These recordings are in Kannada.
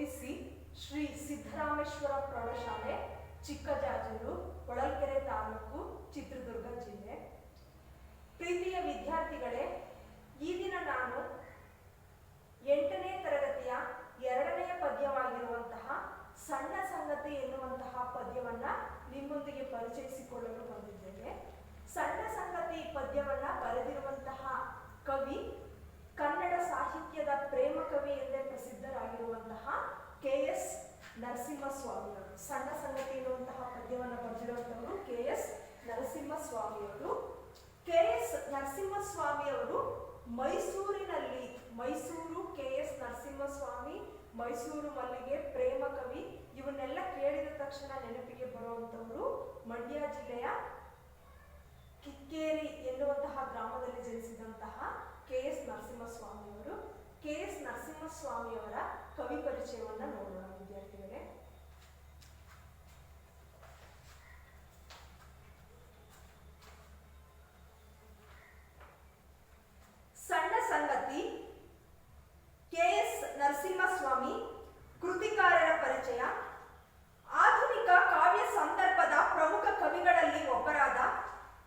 ಮುಗಿಸಿ ಶ್ರೀ ಸಿದ್ದರಾಮೇಶ್ವರ ಪ್ರೌಢಶಾಲೆ, ಚಿಕ್ಕಜಾಜೂರು, ಹೊಳಲ್ಕೆರೆ ತಾಲೂಕು, ಚಿತ್ರದುರ್ಗ ಜಿಲ್ಲೆ. ಪ್ರೀತಿಯ ವಿದ್ಯಾರ್ಥಿಗಳೇ, ಈ ದಿನ ನಾನು 8ನೇ ತರಗತಿಯ 2ನೇ ಪದ್ಯವಾಗಿರುವಂತಹ ಸಣ್ಣ ಸಂಗತಿ ಎನ್ನುವಂತಹ ಪದ್ಯವನ್ನ ನಿಮ್ಮೊಂದಿಗೆ ಪರಿಚಯಿಸಿಕೊಳ್ಳಲು ಬಂದಿದ್ದೇನೆ. ಸಣ್ಣ ಸಂಗತಿ ಪದ್ಯವನ್ನ ಬರೆದಿರುವಂತಹ ಕವಿ ಕನ್ನಡ ಸಾಹಿತ್ಯದ ಪ್ರೇಮ ಕವಿ ಎಂದೇ ಪ್ರಸಿದ್ಧರಾಗಿರುವಂತಹ KS ನರಸಿಂಹಸ್ವಾಮಿಯವರು. ಸಣ್ಣ ಸಂಗತಿ ಎನ್ನುವಂತಹ ಪದ್ಯವನ್ನು ಬರೆದಿರುವಂತವರು KS ನರಸಿಂಹಸ್ವಾಮಿಯವರು. KS ನರಸಿಂಹಸ್ವಾಮಿಯವರು Mysuru KS Narasimhaswamy, Mysuru ಮಲ್ಲಿಗೆ, ಪ್ರೇಮ ಕವಿ ಇವನ್ನೆಲ್ಲ ಕೇಳಿದ ತಕ್ಷಣ ನೆನಪಿಗೆ ಬರುವಂತವರು ಮಂಡ್ಯ ಜಿಲ್ಲೆಯ ಕಿಕ್ಕೇರಿ ಎನ್ನುವಂತಹ ಗ್ರಾಮದಲ್ಲಿ ಜನಿಸಿದಂತಹ KS ನರಸಿಂಹಸ್ವಾಮಿಯವರು. KS ನರಸಿಂಹಸ್ವಾಮಿಯವರ ಕವಿ ಪರಿಚಯವನ್ನ ನೋಡೋಣ ವಿದ್ಯಾರ್ಥಿಗಳೇ. ಸಣ್ಣ ಸಂಗತಿ. KS ನರಸಿಂಹಸ್ವಾಮಿ ಕೃತಿಕಾರರ ಪರಿಚಯ. ಆಧುನಿಕ ಕಾವ್ಯ ಸಂದರ್ಭದ ಪ್ರಮುಖ ಕವಿಗಳಲ್ಲಿ ಒಬ್ಬರಾದ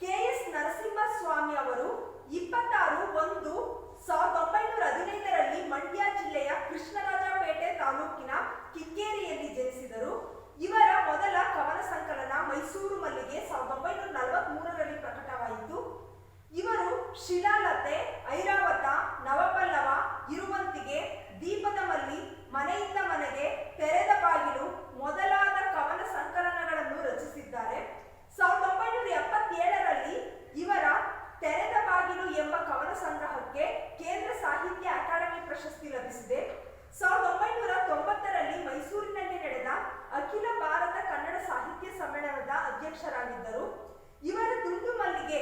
KS ನರಸಿಂಹಸ್ವಾಮಿ ಅವರು 26/1/1915ರಲ್ಲಿ ಮಂಡ್ಯ ಜಿಲ್ಲೆಯ ಕೃಷ್ಣರಾಜಪೇಟೆ ತಾಲೂಕಿನ ಕಿಕ್ಕೇರಿಯಲ್ಲಿ ಜನಿಸಿದರು. ಇವರ ಮೊದಲ ಕವನ ಸಂಕಲನ ಮೈಸೂರು ಮಲ್ಲಿಗೆ 1943ರಲ್ಲಿ ಪ್ರಕಟವಾಯಿತು. ಇವರು ಶಿಲಾಲತೆ, ಐರಾವತ, ನವಪಲ್ಲವ, ಇರುವಂತಿಗೆ, ದೀಪದ ಮಲ್ಲಿ, ಮನೆಯಿಂದ ಮನೆಗೆ, ತೆರೆದ ಬಾಗಿಲು ಮೊದಲಾದ ಕವನ ಸಂಕಲನಗಳನ್ನು ರಚಿಸಿದ್ದಾರೆ. 1977ರಲ್ಲಿ ಇವರ ತೆರೆದ ಬಾಗಿಲು ಎಂಬ ಕವನ ಸಂಗ್ರಹಕ್ಕೆ ಕೇಂದ್ರ ಸಾಹಿತ್ಯ ಅಕಾಡೆಮಿ ಪ್ರಶಸ್ತಿ ಲಭಿಸಿದೆ. 1990ರಲ್ಲಿ ಮೈಸೂರಿನಲ್ಲಿ ನಡೆದ ಅಖಿಲ ಭಾರತ ಕನ್ನಡ ಸಾಹಿತ್ಯ ಸಮ್ಮೇಳನದ ಅಧ್ಯಕ್ಷರಾಗಿದ್ದರು. ಇವರ ದುಂಡು ಮಲ್ಲಿಗೆ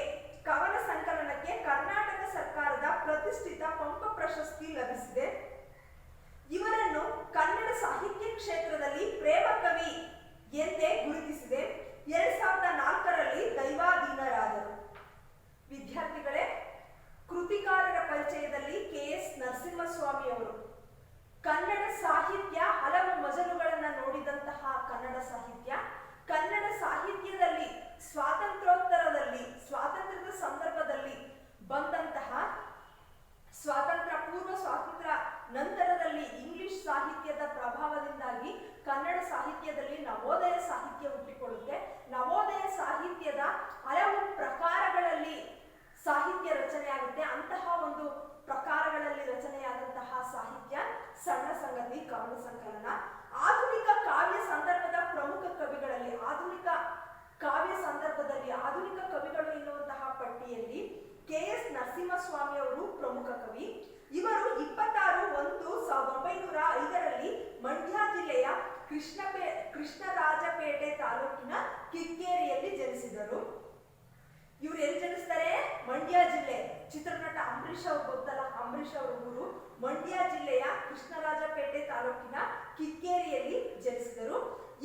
ಕವನ ಸಂಕಲನಕ್ಕೆ ಕರ್ನಾಟಕ ಸರ್ಕಾರದ ಪ್ರತಿಷ್ಠಿತ ಪಂಪ ಪ್ರಶಸ್ತಿ ಲಭಿಸಿದೆ. ಇವರನ್ನು ಕನ್ನಡ ಸಾಹಿತ್ಯ ಕ್ಷೇತ್ರದಲ್ಲಿ ಪ್ರೇಮ ಕವಿ ಎಂದೇ ಗುರುತಿಸಿದೆ. 2004ರಲ್ಲಿ ದೈವಾಧೀನರಾದರು. ವಿದ್ಯಾರ್ಥಿಗಳೇ, ಕೃತಿಕಾರರ ಪರಿಚಯದಲ್ಲಿ KS ನರಸಿಂಹಸ್ವಾಮಿ ಅವರು ಕನ್ನಡ ಸಾಹಿತ್ಯ ಹಲವು ಮಜಲುಗಳನ್ನು ನೋಡಿದಂತಹ ಕನ್ನಡ ಸಾಹಿತ್ಯದಲ್ಲಿ ಸ್ವಾತಂತ್ರ್ಯೋತ್ತರದಲ್ಲಿ, ಸ್ವಾತಂತ್ರ್ಯದ ಸಂದರ್ಭದಲ್ಲಿ ಬಂದಂತಹ, ಸ್ವಾತಂತ್ರ್ಯ ಪೂರ್ವ, ಸ್ವಾತಂತ್ರ್ಯ ನಂತರದಲ್ಲಿ ಇಂಗ್ಲಿಷ್ ಸಾಹಿತ್ಯದ ಪ್ರಭಾವದಿಂದಾಗಿ ಕನ್ನಡ ಸಾಹಿತ್ಯದಲ್ಲಿ ನವೋದಯ ಸಾಹಿತ್ಯ ಹುಟ್ಟಿಕೊಳ್ಳುತ್ತೆ. ನವೋದಯ ಸಾಹಿತ್ಯದ ಹಲವು ಪ್ರಕಾರಗಳಲ್ಲಿ ಸಾಹಿತ್ಯ ರಚನೆ ಆಗುತ್ತೆ. ಅಂತಹ ಒಂದು ಪ್ರಕಾರಗಳಲ್ಲಿ ರಚನೆಯಾದಂತಹ ಸಾಹಿತ್ಯ ಸಣ್ಣ ಸಂಗತಿ ಕವನ ಸಂಕಲನ. ಆಧುನಿಕ ಕಾವ್ಯ ಸಂದರ್ಭದ ಪ್ರಮುಖ ಕವಿಗಳಲ್ಲಿ, ಆಧುನಿಕ ಕವಿಗಳು ಎನ್ನುವಂತಹ ಪಟ್ಟಿಯಲ್ಲಿ KS ನರಸಿಂಹಸ್ವಾಮಿ ಅವರು ಪ್ರಮುಖ ಕವಿ. ಇವರು 26/1/1905ರಲ್ಲಿ ಮಂಡ್ಯ ಜಿಲ್ಲೆಯ ಕೃಷ್ಣರಾಜಪೇಟೆ ತಾಲೂಕಿನ ಕಿಕ್ಕೇರಿಯಲ್ಲಿ ಜನಿಸಿದರು. ಇವರು ಎಲ್ಲಿ ಜನಿಸ್ತಾರೆ? ಮಂಡ್ಯ ಜಿಲ್ಲೆ. ಚಿತ್ರನಟ ಅಂಬರೀಷ್ ಅವರು ಗೊತ್ತಲ್ಲ, ಅಂಬರೀಷ್ ಅವರ ಊರು ಮಂಡ್ಯ ಜಿಲ್ಲೆಯ ಕೃಷ್ಣರಾಜಪೇಟೆ ತಾಲೂಕಿನ ಕಿಕ್ಕೇರಿಯಲ್ಲಿ ಜನಿಸಿದರು.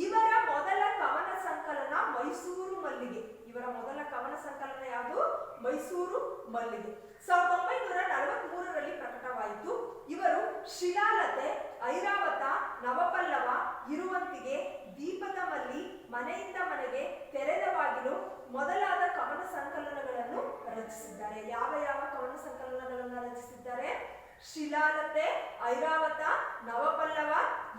ಇವರ ಮೊದಲ ಕವನ ಸಂಕಲನ ಮೈಸೂರು ಮಲ್ಲಿಗೆ. ಇವರ ಮೊದಲ ಕವನ ಸಂಕಲನ ಯಾವುದು? ಮೈಸೂರು ಮಲ್ಲಿಗೆ. 1943ರಲ್ಲಿ ಪ್ರಕಟವಾಯಿತು. ಇವರು ಶಿಲಾಲತೆ, ಐರಾವತ, ನವಪಲ್ಲವ, ಇರುವಂತಿಗೆ, ದೀಪದ ಮಲ್ಲಿ, ಮನೆಯಿಂದ ಮನೆಗೆ, ತೆರೆದ ಬಾಗಿಲು ಮೊದಲಾದ ಕವನ ಸಂಕಲನಗಳನ್ನು ರಚಿಸಿದ್ದಾರೆ. ಯಾವ ಕವನ ಸಂಕಲನಗಳನ್ನು ರಚಿಸಿದ್ದಾರೆ? ಶಿಲಾಲತೆ, ಐರಾವತ, ನವಪಲ್ಲವ,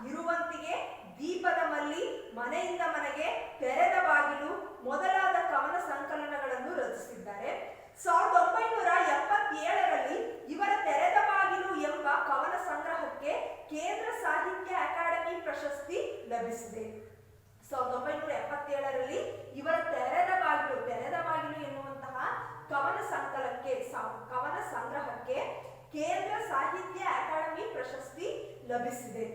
ಇರುವಂತಿಗೆ, ದೀಪದ ಮಲ್ಲಿ, ಮನೆಯಿಂದ ಮನೆಗೆ, ತೆರೆದ ಬಾಗಿಲು ಮೊದಲಾದ ಕವನ ಸಂಕಲನಗಳನ್ನು ರಚಿಸಿದ್ದಾರೆ. 1977ರಲ್ಲಿ ಇವರ ತೆರೆದ ಬಾಗಿಲು ಎಂಬ ಕವನ ಸಂಗ್ರಹಕ್ಕೆ ಕೇಂದ್ರ ಸಾಹಿತ್ಯ ಅಕಾಡೆಮಿ ಪ್ರಶಸ್ತಿ ಲಭಿಸಿದೆ. 1977ರಲ್ಲಿ ಇವರ ತೆರೆದ ಬಾಗಿಲು ಎನ್ನುವಂತಹ ಕವನ ಸಂಗ್ರಹಕ್ಕೆ ಕೇಂದ್ರ ಸಾಹಿತ್ಯ ಅಕಾಡೆಮಿ ಪ್ರಶಸ್ತಿ ಲಭಿಸಿದೆ.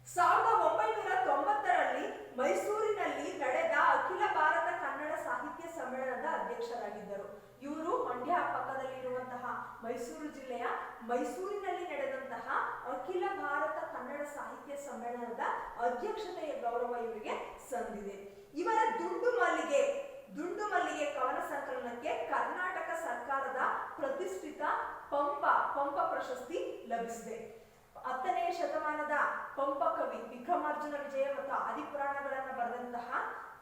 1990ರಲ್ಲಿ ಮೈಸೂರಿನಲ್ಲಿ ನಡೆದ ಅಖಿಲ ಭಾರತ ಕನ್ನಡ ಸಾಹಿತ್ಯ ಸಮ್ಮೇಳನದ ಅಧ್ಯಕ್ಷರಾಗಿದ್ದರು. ಇವರು ಮಂಡ್ಯ ಪಕ್ಕದಲ್ಲಿರುವಂತಹ ಮೈಸೂರು ಜಿಲ್ಲೆಯ ಮೈಸೂರಿನಲ್ಲಿ ನಡೆದಂತಹ ಅಖಿಲ ಭಾರತ ಕನ್ನಡ ಸಾಹಿತ್ಯ ಸಮ್ಮೇಳನದ ಅಧ್ಯಕ್ಷತೆಯ ಗೌರವ ಇವರಿಗೆ ಸಂದಿದೆ. ಇವರ ದುಂಡು ಮಲ್ಲಿಗೆ ಕವನ ಸಂಕಲನಕ್ಕೆ ಕರ್ನಾಟಕ ಸರ್ಕಾರದ ಪ್ರತಿಷ್ಠಿತ ಪಂಪ ಪ್ರಶಸ್ತಿ ಲಭಿಸಿದೆ. 10ನೇ ಶತಮಾನದ ಪಂಪ ಕವಿ ವಿಕ್ರಮಾರ್ಜುನ ವಿಜಯ ಮತ್ತು ಆದಿಪುರಾಣಗಳನ್ನು ಬರೆದಂತಹ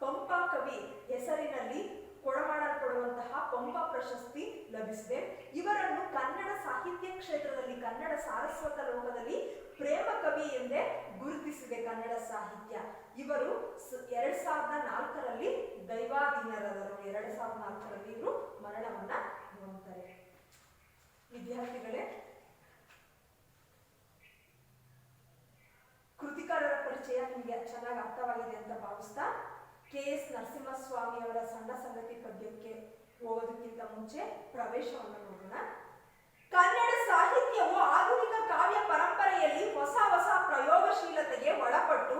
ಪಂಪ ಕವಿ ಹೆಸರಿನಲ್ಲಿ ಕೊಡಮಾಡಲ್ಪಡುವಂತಹ ಪಂಪ ಪ್ರಶಸ್ತಿ ಲಭಿಸಿದೆ. ಇವರನ್ನು ಕನ್ನಡ ಸಾಹಿತ್ಯ ಕ್ಷೇತ್ರದಲ್ಲಿ, ಕನ್ನಡ ಸಾರಸ್ವತ ಲೋಕದಲ್ಲಿ ಪ್ರೇಮ ಕವಿ ಎಂದೇ ಗುರುತಿಸಿದೆ ಕನ್ನಡ ಸಾಹಿತ್ಯ. ಇವರು 2004ರಲ್ಲಿ ದೈವಾಧೀನರಾದರು. 2004ರಲ್ಲಿ ಇವರು ಮರಣವನ್ನ ಹೊಂದುತ್ತಾರೆ. ವಿದ್ಯಾರ್ಥಿಗಳೇ, ಕೃತಿಕಾರರ ಪರಿಚಯ ನಿಮಗೆ ಚೆನ್ನಾಗಿ ಅರ್ಥವಾಗಿದೆ ಅಂತ ಭಾವಿಸ್ತಾ KS ನರಸಿಂಹಸ್ವಾಮಿ ಅವರ ಸಣ್ಣ ಸಂಗತಿ ಪದ್ಯಕ್ಕೆ ಹೋಗೋದಕ್ಕಿಂತ ಮುಂಚೆ ಪ್ರವೇಶವನ್ನು ನೋಡೋಣ. ಕನ್ನಡ ಸಾಹಿತ್ಯವು ಆಧುನಿಕ ಕಾವ್ಯ ಪರಂಪರೆಯಲ್ಲಿ ಹೊಸ ಹೊಸ ಪ್ರಯೋಗಶೀಲತೆಗೆ ಒಳಪಟ್ಟು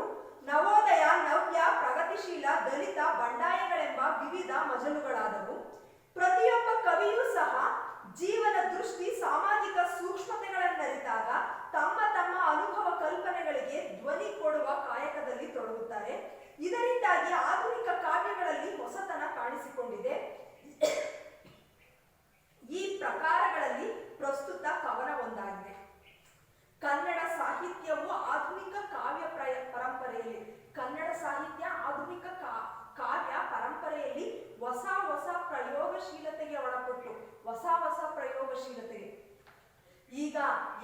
ನವೋದಯ, ನವ್ಯ, ಪ್ರಗತಿಶೀಲ, ದಲಿತ, ಬಂಡಾಯಗಳೆಂಬ ವಿವಿಧ ಮಜಲುಗಳಾದವು. ಪ್ರತಿಯೊಬ್ಬ ಕವಿಯೂ ಸಹ ಜೀವನ ದೃಷ್ಟಿ, ಸಾಮಾಜಿಕ ಸೂಕ್ಷ್ಮತೆಗಳನ್ನರಿತಾಗ ತಮ್ಮ ತಮ್ಮ ಅನುಭವ ಕಲ್ಪನೆಗಳಿಗೆ ಧ್ವನಿ ಕೊಡುವ ಕಾಯಕದಲ್ಲಿ ತೊಡಗುತ್ತಾರೆ. ಇದರಿಂದಾಗಿ ಆಧುನಿಕ ಕಾವ್ಯಗಳಲ್ಲಿ ಹೊಸತನ ಕಾಣಿಸಿಕೊಂಡಿದೆ. ಈ ಪ್ರಕಾರಗಳಲ್ಲಿ ಪ್ರಸ್ತುತ ಕವನ ಒಂದಾಗಿದೆ. ಕನ್ನಡ ಸಾಹಿತ್ಯವು ಆಧುನಿಕ ಕಾವ್ಯ ಪರಂಪರೆಯಲ್ಲಿ, ಕನ್ನಡ ಸಾಹಿತ್ಯ ಆಧುನಿಕ ಕಾವ್ಯ ಪರಂಪರೆಯಲ್ಲಿ ಹೊಸ ಹೊಸ ಪ್ರಯೋಗಶೀಲತೆಗೆ ಒಳಪಟ್ಟು, ಹೊಸ ಹೊಸ ಪ್ರಯೋಗಶೀಲತೆಗೆ, ಈಗ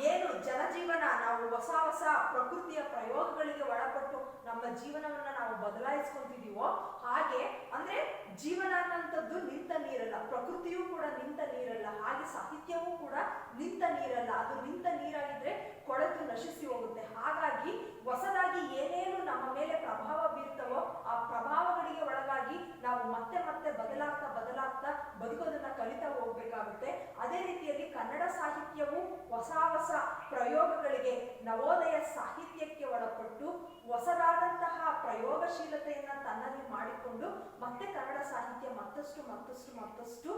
ಏನು ಜನಜೀವನ ನಾವು ಹೊಸ ಹೊಸ ಪ್ರಕೃತಿಯ ಪ್ರಯೋಗಗಳಿಗೆ ಒಳಪಟ್ಟು ನಮ್ಮ ಜೀವನವನ್ನ ನಾವು ಬದಲಾಯಿಸ್ಕೊಂತಿದೀವೋ, ಹಾಗೆ ಅಂದ್ರೆ ಜೀವನ ಅನ್ನೋಂಥದ್ದು ನಿಂತ ನೀರಲ್ಲ, ಪ್ರಕೃತಿಯೂ ಕೂಡ ನಿಂತ ನೀರಲ್ಲ, ಹಾಗೆ ಸಾಹಿತ್ಯವೂ ಕೂಡ ನಿಂತ ನೀರಲ್ಲ. ಅದು ನಿಂತ ನೀರಾಗಿದ್ರೆ ಕೊಳೆತು ನಶಿಸಿ ಹೋಗುತ್ತೆ. ಹಾಗಾಗಿ ಹೊಸದಾಗಿ ಏನೇನು ನಮ್ಮ ಮೇಲೆ ಪ್ರಭಾವ ಬೀರ್ತವೋ ಆ ಪ್ರಭಾವಗಳಿಗೆ ಒಳಗಾಗಿ ನಾವು ಮತ್ತೆ ಮತ್ತೆ ಬದಲಾಗ್ತಾ ಬದಲಾಗ್ತಾ ಬದುಕೋದನ್ನ ಕಲಿತಾ ಹೋಗ್ಬೇಕಾಗುತ್ತೆ. ಅದೇ ರೀತಿಯಲ್ಲಿ ಕನ್ನಡ ಸಾಹಿತ್ಯವು ಹೊಸ ಹೊಸ ಪ್ರಯೋಗಗಳಿಗೆ, ನವೋದಯ ಸಾಹಿತ್ಯಕ್ಕೆ ಒಳಪಟ್ಟು ಹೊಸದಾದಂತಹ ಪ್ರಯೋಗಶೀಲತೆಯನ್ನ ತನ್ನಲ್ಲಿ ಮಾಡಿಕೊಂಡು ಮತ್ತೆ ಕನ್ನಡ ಸಾಹಿತ್ಯ ಮತ್ತಷ್ಟು ಮತ್ತಷ್ಟು ಮತ್ತಷ್ಟು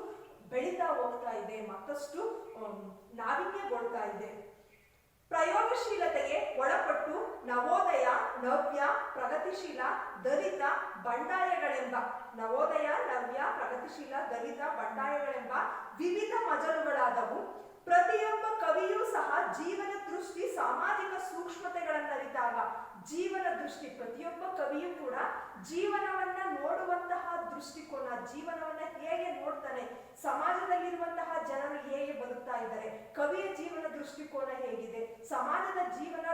ಬೆಳೀತಾ ಹೋಗ್ತಾ ಇದೆ, ಮತ್ತಷ್ಟು ನಾವೀನ್ಯಗೊಳ್ತಾ ಇದೆ. ಪ್ರಯೋಗಶೀಲತೆಗೆ ಒಳಪಟ್ಟು ನವೋದಯ, ನವ್ಯ, ಪ್ರಗತಿಶೀಲ, ದಲಿತ, ಬಂಡಾಯಗಳೆಂಬ, ನವೋದಯ, ನವ್ಯ, ಪ್ರಗತಿಶೀಲ, ದಲಿತ, ಬಂಡಾಯಗಳೆಂಬ ವಿವಿಧ ಮಜಲುಗಳಾದವು. ಪ್ರತಿಯೊಬ್ಬ ಕವಿಯೂ ಸಹ ಜೀವನ ದೃಷ್ಟಿ, ಸಾಮಾಜಿಕ ಸೂಕ್ಷ್ಮತೆಗಳನ್ನರಿತಾಗ, ಜೀವನ ದೃಷ್ಟಿ, ಪ್ರತಿಯೊಬ್ಬ ಕವಿಯೂ ಕೂಡ ಜೀವನವನ್ನ ನೋಡುವಂತಹ ದೃಷ್ಟಿಕೋನ, ಜೀವನವನ್ನ ಹೇಗೆ ನೋಡ್ತಾನೆ, ಸಮಾಜದಲ್ಲಿರುವಂತಹ ಜನರು ಹೇಗೆ ಬದುಕ್ತಾ ಇದ್ದಾರೆ, ಕವಿಯ ಜೀವನ ದೃಷ್ಟಿಕೋನ ಹೇಗಿದೆ, ಸಮಾಜದ ಜೀವನ,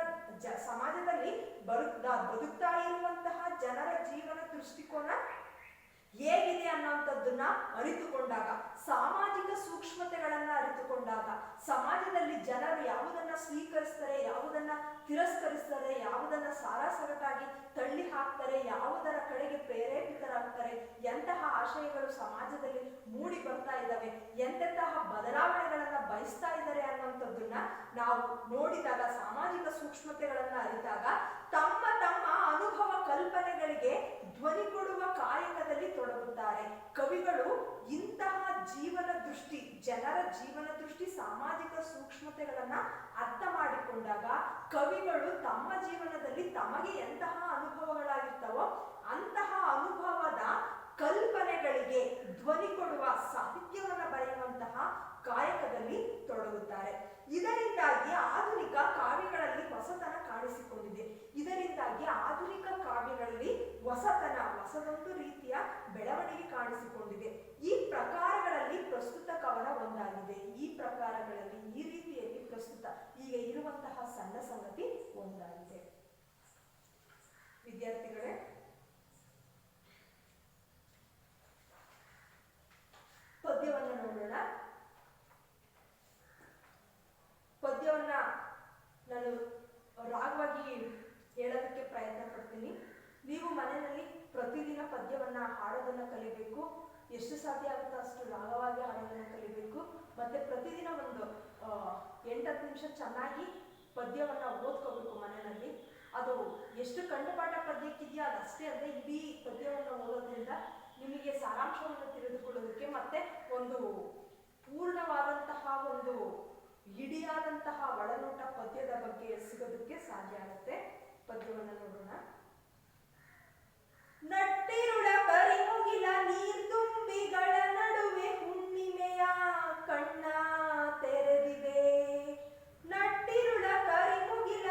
ಸಮಾಜದಲ್ಲಿ ಬದುಕ್ತಾ ಇರುವಂತಹ ಜನರ ಜೀವನ ದೃಷ್ಟಿಕೋನ ಹೇಗಿದೆ ಅನ್ನೋಂಥದ್ದನ್ನ ಅರಿತುಕೊಂಡಾಗ, ಸಾಮಾಜಿಕ ಸೂಕ್ಷ್ಮತೆಗಳನ್ನ ಅರಿತುಕೊಂಡಾಗ, ಸಮಾಜದಲ್ಲಿ ಜನರು ಯಾವುದನ್ನ ಸ್ವೀಕರಿಸ್ತಾರೆ, ಯಾವುದನ್ನ ತಿರಸ್ಕರಿಸ್ತಾರೆ, ಯಾವುದನ್ನ ಸಾರಾಸಗಟಾಗಿ ತಳ್ಳಿ ಹಾಕ್ತಾರೆ, ಯಾವುದರ ಕಡೆಗೆ ಪ್ರೇರೇಪಿತರಾಗ್ತಾರೆ, ಎಂತಹ ಆಶಯಗಳು ಸಮಾಜದಲ್ಲಿ ಮೂಡಿ ಬರ್ತಾ ಇದ್ದಾವೆ, ಎಂತೆಂತಹ ಬದಲಾವಣೆಗಳನ್ನ ಬಯಸ್ತಾ ಇದ್ದಾರೆ ಅನ್ನೋಂಥದ್ದನ್ನ ನಾವು ನೋಡಿದಾಗ, ಸಾಮಾಜಿಕ ಸೂಕ್ಷ್ಮತೆಗಳನ್ನ ಅರಿತಾಗ ತಮ್ಮ ತಮ್ಮ ಅನುಭವ ಕಲ್ಪನೆಗಳಿಗೆ ಧ್ವನಿ ಕೊಡುವ ಕಾಯಕದಲ್ಲಿ ತೊಡಗುತ್ತಾರೆ. ಕವಿಗಳು ಇಂತಹ ಜೀವನ ದೃಷ್ಟಿ, ಜನರ ಜೀವನ ದೃಷ್ಟಿ, ಸಾಮಾಜಿಕ ಸೂಕ್ಷ್ಮತೆಗಳನ್ನ ಅರ್ಥ ಮಾಡಿಕೊಂಡಾಗ ಕವಿಗಳು ತಮ್ಮ ಜೀವನದಲ್ಲಿ ತಮಗೆ ಎಂತಹ ಅನುಭವಗಳಾಗಿರ್ತವೋ ಅಂತಹ ಅನುಭವದ ಕಲ್ಪನೆಗಳಿಗೆ ಧ್ವನಿ ಕೊಡುವ ಸಾಹಿತ್ಯವನ್ನ ಬರೆಯುವಂತಹ ಕಾಯಕದಲ್ಲಿ ತೊಡಗುತ್ತಾರೆ. ಇದರಿಂದಾಗಿ ಆಧುನಿಕ ಕಾವ್ಯಗಳಲ್ಲಿ ಹೊಸತನ ಕಾಣಿಸಿಕೊಂಡಿದೆ. ಇದರಿಂದಾಗಿ ಆಧುನಿಕ ಕಾವ್ಯಗಳಲ್ಲಿ ಹೊಸದೊಂದು ರೀತಿಯ ಬೆಳವಣಿಗೆ ಕಾಣಿಸಿಕೊಂಡಿದೆ. ಈ ಪ್ರಕಾರಗಳಲ್ಲಿ ಪ್ರಸ್ತುತ ಕವನ ಒಂದಾಗಿದೆ. ಈ ಪ್ರಕಾರಗಳಲ್ಲಿ ಈ ರೀತಿಯಲ್ಲಿ ಪ್ರಸ್ತುತ ಈಗ ಇರುವಂತಹ ಸಣ್ಣ ಸಂಗತಿ ಒಂದಾಗಿದೆ. ವಿದ್ಯಾರ್ಥಿಗಳೇ, ಪದ್ಯವನ್ನು ನೋಡೋಣ. ಪದ್ಯವನ್ನ ನಾನು ರಾಗವಾಗಿ ಹೇಳೋದಕ್ಕೆ ಪ್ರಯತ್ನ ಪಡ್ತೀನಿ. ನೀವು ಮನೆಯಲ್ಲಿ ಪ್ರತಿದಿನ ಪದ್ಯವನ್ನ ಹಾಡೋದನ್ನ ಕಲಿಬೇಕು. ಎಷ್ಟು ಸಾಧ್ಯ ಆಗುತ್ತೋ ಅಷ್ಟು ರಾಗವಾಗಿ ಹಾಡೋದನ್ನ ಕಲಿಬೇಕು. ಮತ್ತೆ ಪ್ರತಿದಿನ ಒಂದು 8-10 ನಿಮಿಷ ಚೆನ್ನಾಗಿ ಪದ್ಯವನ್ನ ಓದ್ಕೋಬೇಕು ಮನೆಯಲ್ಲಿ. ಅದು ಎಷ್ಟು ಕಂಠಪಾಠ ಪದ್ಯಕ್ಕಿದೆಯೋ ಅದಷ್ಟೇ ಅಲ್ಲದೆ ಇಡೀ ಪದ್ಯವನ್ನು ಓದೋದ್ರಿಂದ ನಿಮಗೆ ಸಾರಾಂಶವನ್ನು ತಿಳಿದುಕೊಳ್ಳೋದಕ್ಕೆ ಮತ್ತೆ ಒಂದು ಪೂರ್ಣವಾದಂತಹ ಒಂದು ಇಡಿಯಾದಂತಹ ಒಳನೋಟ ಪದ್ಯದ ಬಗ್ಗೆ ಸಿಗೋದಕ್ಕೆ ಸಾಧ್ಯ ಆಗುತ್ತೆ. ಪದ್ಯವನ್ನು ನೋಡೋಣ. ನಟ್ಟಿರುಳ ಕರಿಮುಗಿಲ ನೀರ್ದುಂಬಿಗಳ ನಡುವೆ ಹುಣ್ಣಿಮೆಯ ಕಣ್ಣ ತೆರೆದಿದೆ. ನಟ್ಟಿರುಳ ಕರಿಮುಗಿಲ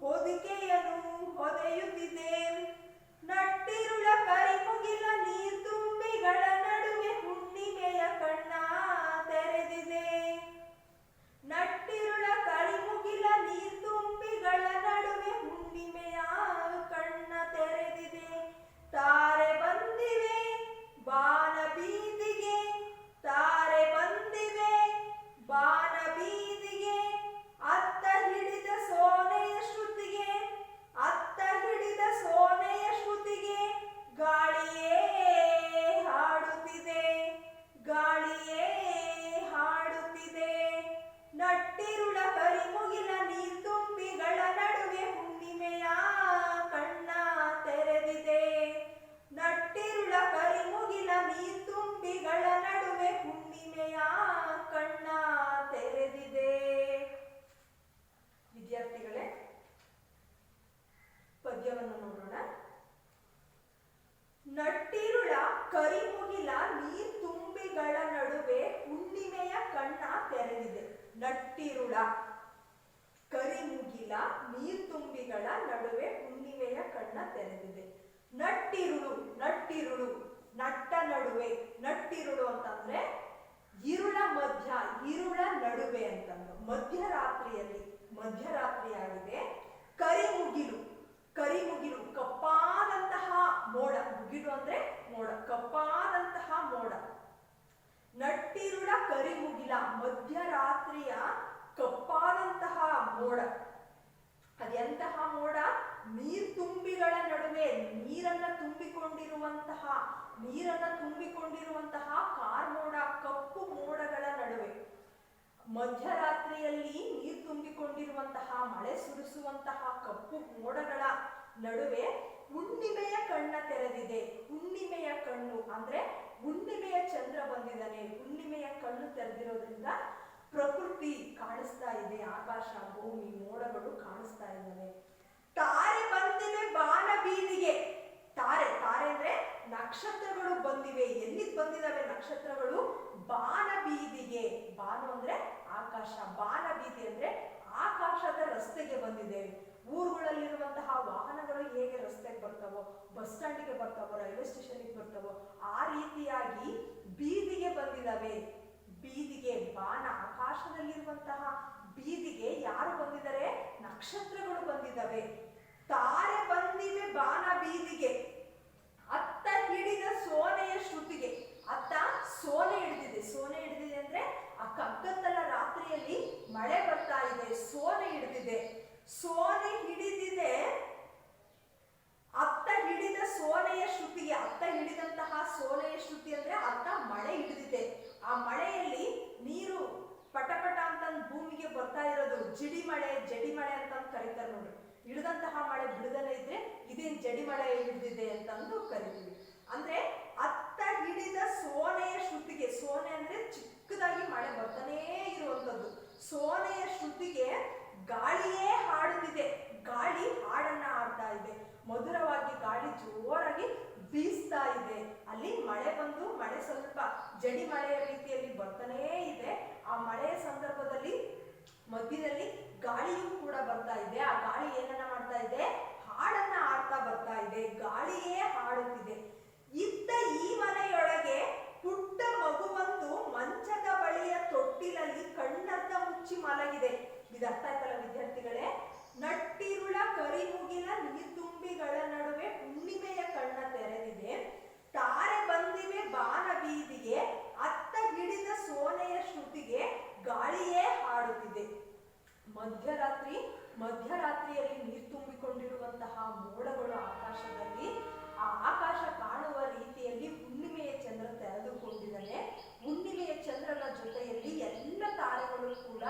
ಹೊದಿಕೆಯನ್ನು ಹೊದೆಯುತ್ತಿದೆ. ನಟ್ಟಿರುಳ ಕರಿಮುಗಿಲ ನೀರ್ತುಂಬಿಗಳ ನಡುವೆ ಹುಣ್ಣಿಮೆಯ ಕಣ್ಣ ತೆರೆದಿದೆ. ನಟ್ಟಿರುಳ ಕರಿಮುಗಿಲ ನೀರ್ತುಂಬಿಗಳ ನಡುವೆ ಹುಣ್ಣಿಮೆಯ ಕಣ್ಣ ತೆರೆದಿದೆ. ತಾರೆ ಬಂದಿವೆ ಬಾನ ಬೀದಿಗೆ, ತಾರೆ ಬಂದಿವೆ ಬಾನ ಬೀದಿಗೆ. ಅತ್ತ ಹಿಡಿದ ಸೋನೆಯ ಶ್ರುತಿಗೆ, ಅತ್ತ ಹಿಡಿದ ಸೋನೆಯ ಶ್ರುತಿಗೆ ಗಾಳಿಯೇ ಹಾಡುತ್ತಿದೆ, ಗಾಳಿಯೇ ಹಾಡುತ್ತಿದೆ. ನಟ್ಟಿರುಳ ಕರಿಮುಗಿಲ ನೀರ್ತುಂಬಿಗಳ ನಡುವೆ ಹುಣ್ಣಿಮೆಯ ಕಣ್ಣ ತೆರೆದಿದೆ. ನಟ್ಟಿರುಳ ಕರಿಮುಗಿಲ ನೀರ್ತುಂಬಿಗಳ ನಡುವೆ ಹುಣ್ಣಿಮೆಯ ಕಣ್ಣ ತೆರೆದಿದೆ. ವಿದ್ಯಾರ್ಥಿಗಳೇ, ಪದ್ಯವನ್ನು ನೋಡೋಣ. ನಟ್ಟಿರುಳ ಕರಿಮುಗಿಲ ನೀರ್ತುಂಬಿಗಳ ನಡುವೆ ಹುಣ್ಣಿಮೆಯ ಕಣ್ಣ ತೆರೆದಿದೆ. ನಟ್ಟಿರುಳ ಕರಿಮುಗಿಲ ನೀರ್ತುಂಬಿಗಳ ನಡುವೆ ಹುಣ್ಣಿಮೆಯ ಕಣ್ಣ ತೆರೆದಿದೆ. ನಟ್ಟಿರುಳು, ನಟ್ಟಿರುಳು, ನಟ್ಟ ನಡುವೆ. ನಟ್ಟಿರುಳು ಅಂತಂದ್ರೆ ಇರುಳ ಮಧ್ಯ, ಇರುಳ ನಡುವೆ ಅಂತಂದ್ರು. ಮಧ್ಯರಾತ್ರಿಯಲ್ಲಿ, ಮಧ್ಯರಾತ್ರಿಯಾಗಿದೆ. ಕರಿಮುಗಿಲು, ಕರಿಮುಗಿಲು ಕಪ್ಪಾದಂತಹ ಮೋಡ. ಮುಗಿಲು ಅಂದ್ರೆ ಮೋಡ, ಕಪ್ಪಾದಂತಹ ಮೋಡ. ನಟ್ಟಿರುಳ ಕರಿಮುಗಿಲ ಮಧ್ಯರಾತ್ರಿಯ ಕಪ್ಪಾದಂತಹ ಮೋಡ. ಅದೆಂತಹ ಮೋಡ? ನೀರ್ತುಂಬಿಗಳ ನಡುವೆ, ನೀರನ್ನ ತುಂಬಿಕೊಂಡಿರುವಂತಹ, ನೀರನ್ನ ತುಂಬಿಕೊಂಡಿರುವಂತಹ ಕಾರ್ಮೋಡ, ಕಪ್ಪು ಮೋಡಗಳ ನಡುವೆ. ಮಧ್ಯರಾತ್ರಿಯಲ್ಲಿ ನೀರು ತುಂಬಿಕೊಂಡಿರುವಂತಹ, ಮಳೆ ಸುರಿಸುವಂತಹ ಕಪ್ಪು ಮೋಡಗಳ ನಡುವೆ ಹುಣ್ಣಿಮೆಯ ಕಣ್ಣ ತೆರೆದಿದೆ. ಹುಣ್ಣಿಮೆಯ ಕಣ್ಣು ಅಂದ್ರೆ ಹುಣ್ಣಿಮೆಯ ಚಂದ್ರ ಬಂದಿದ್ದಾನೆ. ಹುಣ್ಣಿಮೆಯ ಕಣ್ಣು ತೆರೆದಿರೋದ್ರಿಂದ ಪ್ರಕೃತಿ ಕಾಣಿಸ್ತಾ ಇದೆ. ಆಕಾಶ, ಭೂಮಿ, ಮೋಡಗಳು ಕಾಣಿಸ್ತಾ ಇದ್ದಾವೆ. ತಾರೆ ಬಂದಿವೆ ಬಾನ ಬೀದಿಗೆ. ತಾರೆ, ತಾರೆ ಅಂದ್ರೆ ನಕ್ಷತ್ರಗಳು ಬಂದಿವೆ. ಎಲ್ಲಿಗೆ ಬಂದಿದಾವೆ ನಕ್ಷತ್ರಗಳು? ಬಾನ ಬೀದಿಗೆ. ಬಾನು ಅಂದ್ರೆ ಆಕಾಶ, ಬಾನ ಬೀದಿ ಅಂದ್ರೆ ಆಕಾಶದ ರಸ್ತೆಗೆ ಬಂದಿದ್ದೇವೆ. ಊರುಗಳಲ್ಲಿರುವಂತಹ ವಾಹನಗಳು ಹೇಗೆ ರಸ್ತೆಗೆ ಬರ್ತಾವೋ, ಬಸ್ ಸ್ಟ್ಯಾಂಡಿಗೆ ಬರ್ತಾವೋ, ರೈಲ್ವೆ ಸ್ಟೇಷನ್ಗೆ ಬರ್ತಾವೋ, ಆ ರೀತಿಯಾಗಿ ಬೀದಿಗೆ ಬಂದಿದ್ದಾವೆ. ಬೀದಿಗೆ, ಬಾನ, ಆಕಾಶದಲ್ಲಿರುವಂತಹ ಬೀದಿಗೆ ಯಾರು ಬಂದಿದ್ದಾರೆ? ನಕ್ಷತ್ರಗಳು ಬಂದಿದ್ದಾವೆ. ತಾರೆ ಬಂದಿವೆ ಬಾನ ಬೀದಿಗೆ, ಅತ್ತ ಹಿಡಿದ ಸೋನೆಯ ಶ್ರುತಿಗೆ. ಅತ್ತ ಸೋನೆ ಹಿಡಿದಿದೆ. ಸೋನೆ ಹಿಡಿದಿದೆ ಅಂದ್ರೆ ಆ ಕಗ್ಗತ್ತಲ ರಾತ್ರಿಯಲ್ಲಿ ಮಳೆ ಬರ್ತಾ ಇದೆ, ಸೋನೆ ಹಿಡಿದಿದೆ. ಸೋನೆ ಹಿಡಿದಿದೆ, ಅತ್ತ ಹಿಡಿದ ಸೋನೆಯ ಶ್ರುತಿಗೆ. ಅತ್ತ ಹಿಡಿದಂತಹ ಸೋನೆಯ ಶ್ರುತಿ ಅಂದ್ರೆ ಅತ್ತ ಮಳೆ ಹಿಡಿದಿದೆ. ಆ ಮಳೆಯಲ್ಲಿ ನೀರು ಪಟಪಟ ಅಂತ ಭೂಮಿಗೆ ಬರ್ತಾ ಇರೋದು ಜಿಡಿ ಮಳೆ, ಜಡಿ ಮಳೆ ಅಂತ ಕರೀತಾರೆ ನೋಡಿ. ಹಿಡಿದಂತಹ ಮಳೆ ಬಿಡದಲ್ಲೇ ಇದ್ರೆ ಇದೇನ್ ಜಡಿ ಮಳೆ ಹಿಡಿದಿದೆ ಅಂತಂದು ಕರಿತೀವಿ. ಅಂದ್ರೆ ಅತ್ತ ಹಿಡಿದ ಸೋನೆಯ ಶ್ರುತಿಗೆ. ಸೋನೆ ಅಂದ್ರೆ ಚಿಕ್ಕದಾಗಿ ಮಳೆ ಬರ್ತಾನೇ ಇರುವಂತದ್ದು. ಸೋನೆಯ ಶ್ರುತಿಗೆ ಗಾಳಿಯೇ ಹಾಡುತ್ತಿದೆ. ಗಾಳಿ ಹಾಡನ್ನ ಹಾಡ್ತಾ ಇದೆ. ಮಧುರವಾಗಿ ಗಾಳಿ ಜೋರಾಗಿ ಬೀಸ್ತಾ ಇದೆ. ಅಲ್ಲಿ ಮಳೆ ಬಂದು, ಮಳೆ ಸ್ವಲ್ಪ ಜಡಿ ಮಳೆಯ ರೀತಿಯಲ್ಲಿ ಬರ್ತಾನೇ ಇದೆ. ಆ ಮಳೆಯ ಸಂದರ್ಭದಲ್ಲಿ ಮಧ್ಯದಲ್ಲಿ ಗಾಳಿಯೂ ಕೂಡ ಬರ್ತಾ ಇದೆ. ಆ ಗಾಳಿ ಏನನ್ನ ಮಾಡ್ತಾ ಇದೆ? ಹಾಡನ್ನ ಹಾಡ್ತಾ ಬರ್ತಾ ಇದೆ. ಗಾಳಿಯೇ ಹಾಡುತ್ತಿದೆ. ಇತ್ತ ಈ ಮನೆಯೊಳಗೆ ಪುಟ್ಟ ಮಗುವೊಂದು ಮಂಚದ ಬಳಿಯ ತೊಟ್ಟಿಲಲ್ಲಿ ಕಣ್ಣರ್ಧ ಮುಚ್ಚಿ ಮಲಗಿದೆ. ಇದು ಅರ್ಥ ಆಯ್ತಲ್ಲ ವಿದ್ಯಾರ್ಥಿಗಳೇ? ನಟ್ಟಿರುಳ ಕರಿಮುಗಿಲ ನೀರ್ತುಂಬಿಗಳ ನಡುವೆ ಹುಣ್ಣಿಮೆಯ ಕಣ್ಣ ತೆರೆದಿದೆ. ತಾರೆ ಬಂದಿವೆ ಬಾನ ಬೀದಿಗೆ, ಅತ್ತ ಹಿಡಿದ ಸೋನೆಯ ಶ್ರುತಿಗೆ ಗಾಳಿಯೇ ಹಾಡುತ್ತಿದೆ. ಮಧ್ಯರಾತ್ರಿಯಲ್ಲಿ ನೀರು ತುಂಬಿಕೊಂಡಿರುವಂತಹ ಮೋಡಗಳು ಆಕಾಶದಲ್ಲಿ, ಆ ಆಕಾಶ ಕಾಣುವ ರೀತಿಯಲ್ಲಿ ಹುಣ್ಣಿಮೆಯ ಚಂದ್ರ ತೆರೆದುಕೊಂಡಿದ್ದಾನೆ. ಹುಣ್ಣಿಮೆಯ ಚಂದ್ರನ ಜೊತೆಯಲ್ಲಿ ಎಲ್ಲ ತಾರೆಗಳು ಕೂಡ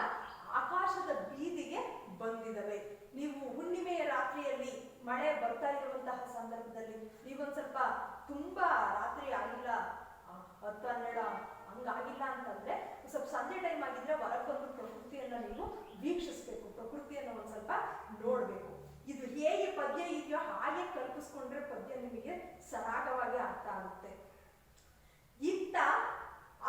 ಆಕಾಶದ ಬೀದಿಗೆ ಬಂದಿದ್ದಾವೆ. ನೀವು ಹುಣ್ಣಿಮೆಯ ರಾತ್ರಿಯಲ್ಲಿ ಮಳೆ ಬರ್ತಾ ಇರುವಂತಹ ಸಂದರ್ಭದಲ್ಲಿ ನೀವೊಂದ್ ಸ್ವಲ್ಪ ತುಂಬಾ ರಾತ್ರಿ ಆಗಿಲ್ಲ, 10-12 ಹಂಗಾಗಿಲ್ಲ ಅಂತಂದ್ರೆ ಸ್ವಲ್ಪ ಸಂಜೆ ಟೈಮ್ ಆಗಿದ್ರೆ ಹೊರಗೆ ಬಂದು ಪ್ರಕೃತಿಯನ್ನ ನೀವು ವೀಕ್ಷಿಸ್ಬೇಕು. ಪ್ರಕೃತಿಯನ್ನ ಒಂದ್ ಸ್ವಲ್ಪ ನೋಡ್ಬೇಕು. ಇದು ಹೇಗೆ ಪದ್ಯ ಇದೆಯೋ ಹಾಗೆ ಕಲ್ಪಿಸ್ಕೊಂಡ್ರೆ ಪದ್ಯ ನಿಮಗೆ ಸರಾಗವಾಗಿ ಅರ್ಥ ಆಗುತ್ತೆ.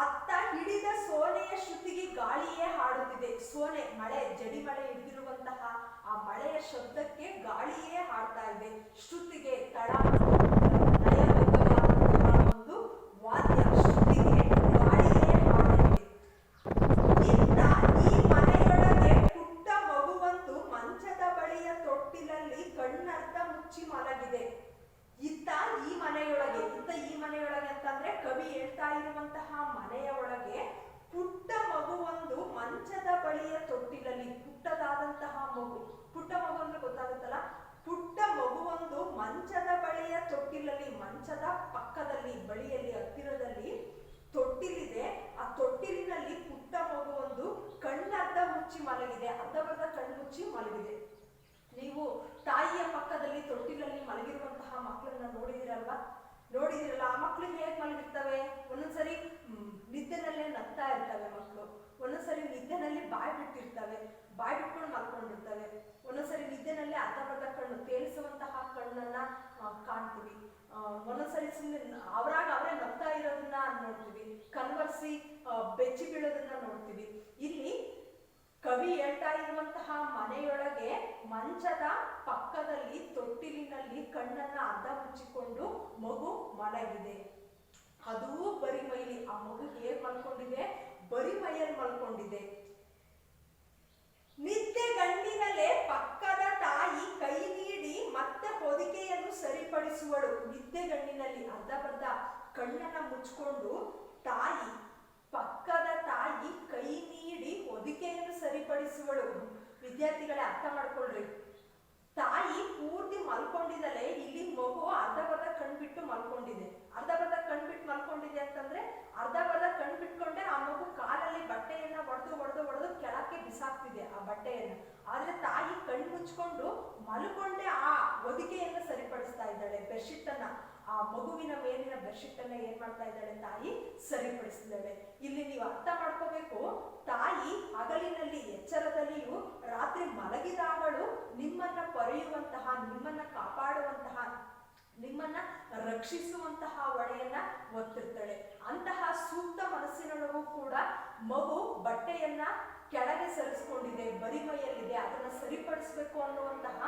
ಅತ್ತ ಹಿಡಿ ಹಿಡಿದ ಸೋನೆಯ ಶ್ರುತಿಗೆ ಗಾಳಿಯೇ ಹಾಡುತ್ತಿದೆ. ಸೋನೆ ಮಳೆ, ಜಡಿ ಮಳೆ ಹಿಡಿದಿರುವಂತಹ ಆ ಮಳೆಯ ಶಬ್ದಕ್ಕೆ ಗಾಳಿಯೇ ಹಾಡ್ತಾ ಇದೆ. ಶ್ರುತಿಗೆ ತಳ ಲಯಬದ್ಧವಾದಂತಹ ಒಂದು ವಾದ್ಯ, ಶ್ರುತಿಗೆ ಗಾಳಿಯೇ ಹಾಡುತ್ತಿದೆ. ಇತ್ತ ಈ ಮನೆಯೊಳಗೆ ಪುಟ್ಟ ಮಗುವೊಂದು ಮಂಚದ ಬಳಿಯ ತೊಟ್ಟಿಲಲ್ಲಿ ಕಣ್ಣರ್ಧ ಮುಚ್ಚಿ ಮಲಗಿದೆ. ಇತ್ತ ಈ ಮನೆಯೊಳಗೆ ಅಂತಂದ್ರೆ ಕವಿ ಹೇಳ್ತಾ ಇರುವಂತಹ ಮನೆಯ ಒಳಗೆ ಪುಟ್ಟ ಮಗುವೊಂದು ಮಂಚದ ಬಳಿಯ ತೊಟ್ಟಿಲಲ್ಲಿ, ಪುಟ್ಟದಾದಂತಹ ಮಗು, ಪುಟ್ಟ ಮಗು ಅಂದ್ರೆ ಗೊತ್ತಾಗುತ್ತಲ್ಲ, ಪುಟ್ಟ ಮಗುವೊಂದು ಮಂಚದ ಬಳಿಯ ತೊಟ್ಟಿಲಲ್ಲಿ, ಮಂಚದ ಪಕ್ಕದಲ್ಲಿ, ಬಳಿಯಲ್ಲಿ, ಹತ್ತಿರದಲ್ಲಿ ತೊಟ್ಟಿಲಿದೆ. ಆ ತೊಟ್ಟಿಲಿನಲ್ಲಿ ಪುಟ್ಟ ಮಗುವೊಂದು ಕಣ್ಣರ್ಧ ಮುಚ್ಚಿ ಮಲಗಿದೆ, ಅರ್ಧಬರ್ಧ ಕಣ್ಣು ಮುಚ್ಚಿ ಮಲಗಿದೆ. ನೀವು ತಾಯಿಯ ಪಕ್ಕದಲ್ಲಿ ತೊಟ್ಟಿಲಲ್ಲಿ ಮಲಗಿರುವಂತಹ ಮಕ್ಕಳನ್ನ ನೋಡಿದಿರಲ್ಲ. ಆ ಮಕ್ಕಳು ಹೇಗೆ ಮಲಗಿರ್ತವೆ? ಒಂದೊಂದ್ಸರಿ ನಿದ್ದೆನಲ್ಲೇ ನಗ್ತಾ ಇರ್ತವೆ ಮಕ್ಕಳು, ಒಂದೊಂದ್ಸರಿ ನಿದ್ದೆನಲ್ಲಿ ಬಾಯಿ ಬಿಟ್ಕೊಂಡು ಮಲ್ಕೊಂಡಿರ್ತವೆ, ಒಂದೊಂದ್ಸರಿ ನಿದ್ದೆನಲ್ಲೇ ಅರ್ಧಬರ್ಧ ಕಣ್ಣು ತೇಲಿಸುವಂತಹ ಕಣ್ಣನ್ನ ಕಾಣ್ತೀವಿ, ಒಂದೊಂದ್ಸರಿ ಸುಮ್ಮನೆ ಅವರೇ ನಗ್ತಾ ಇರೋದನ್ನ ನೋಡ್ತೀವಿ, ಕನ್ವರ್ಸಿ ಬೆಚ್ಚಿ ಬೀಳೋದನ್ನ ನೋಡ್ತೀವಿ. ಇಲ್ಲಿ ಕವಿ ಹೇಳ್ತಾ ಇರುವಂತಹ ಮನೆಯೊಳಗೆ ಮಂಚದ ಪಕ್ಕದಲ್ಲಿ ತೊಟ್ಟಿಲಿನಲ್ಲಿ ಕಣ್ಣನ್ನ ಅರ್ಧ ಮುಚ್ಚಿಕೊಂಡು ಮಗು ಮಲಗಿದೆ. ಅದೂ ಬರಿ ಮೈಲಿ. ಆ ಮಗು ಹೇಗ್ ಮಲ್ಕೊಂಡಿದೆ? ಬರಿ ಮೈಯಲ್ಲಿ ಮಲ್ಕೊಂಡಿದೆ. ನಿದ್ದೆ ಗಂಡಿನಲ್ಲೇ ಪಕ್ಕದ ತಾಯಿ ಕೈ ನೀಡಿ ಮತ್ತೆ ಹೊದಿಕೆಯನ್ನು ಸರಿಪಡಿಸುವಳು. ನಿದ್ದೆ ಗಂಡಿನಲ್ಲಿ ಅರ್ಧಬರ್ಧ ಕಣ್ಣನ್ನ ಮುಚ್ಕೊಂಡು ಪಕ್ಕದ ತಾಯಿ ಕೈ ನೀಡಿ ಹೊದಿಕೆಯನ್ನು ಸರಿಪಡಿಸುವಳು. ವಿದ್ಯಾರ್ಥಿಗಳೇ ಅರ್ಥ ಮಾಡ್ಕೊಳ್ರಿ, ತಾಯಿ ಪೂರ್ತಿ ಮಲ್ಕೊಂಡಿದ್ದಲೆ, ಇಲ್ಲಿ ಮಗು ಅರ್ಧಬರ್ಧ ಕಣ್ಬಿಟ್ಟು ಮಲ್ಕೊಂಡಿದೆ. ಅರ್ಧಬರ್ಧ ಕಣ್ಬಿಟ್ಟು ಮಲ್ಕೊಂಡಿದೆ ಅಂತಂದ್ರೆ ಅರ್ಧಬರ್ಧ ಕಣ್ಬಿಟ್ಕೊಂಡೆ ಆ ಮಗು ಕಾಲಲ್ಲಿ ಬಟ್ಟೆಯನ್ನ ಒಡೆದು ಕೆಳಕ್ಕೆ ಬಿಸಾಕ್ತಿದೆ ಆ ಬಟ್ಟೆಯನ್ನ. ಆದ್ರೆ ತಾಯಿ ಕಣ್ಣು ಮುಚ್ಕೊಂಡು ಮಲ್ಕೊಂಡೆ ಆ ಹೊದಿಕೆಯನ್ನ ಸರಿಪಡಿಸ್ತಾ ಇದ್ದಾಳೆ. ಬೆಡ್ಶೀಟ್ ಅನ್ನ, ಆ ಮಗುವಿನ ಮೇಲಿನ ಬೆಡ್ಶೀಟ್ ಅನ್ನ ಏನ್ ಮಾಡ್ತಾ ಇದ್ದಾಳೆ? ತಾಯಿ ಸರಿಪಡಿಸಿದ್ದಾಳೆ. ಇಲ್ಲಿ ನೀವು ಅರ್ಥ ಮಾಡ್ಕೋಬೇಕು, ತಾಯಿ ಹಗಲಿನಲ್ಲಿ ಎಚ್ಚರದಲ್ಲಿಯೂ ರಾತ್ರಿ ಮಲಗಿದಾಗಲೂ ನಿಮ್ಮನ್ನ ಪೊರೆಯುವಂತಹ, ನಿಮ್ಮನ್ನ ಕಾಪಾಡುವಂತಹ, ನಿಮ್ಮನ್ನ ರಕ್ಷಿಸುವಂತಹ ಒಡೆಯನ್ನ ಒತ್ತಿರ್ತಾಳೆ. ಅಂತಹ ಸೂಕ್ತ ಮನಸ್ಸಿನೊಳಗೂ ಕೂಡ ಮಗು ಬಟ್ಟೆಯನ್ನ ಕೆಳಗೆ ಸರಿಸ್ಕೊಂಡಿದೆ, ಬರಿಮೈಯಲ್ಲಿದೆ, ಅದನ್ನ ಸರಿಪಡಿಸ್ಬೇಕು ಅನ್ನುವಂತಹ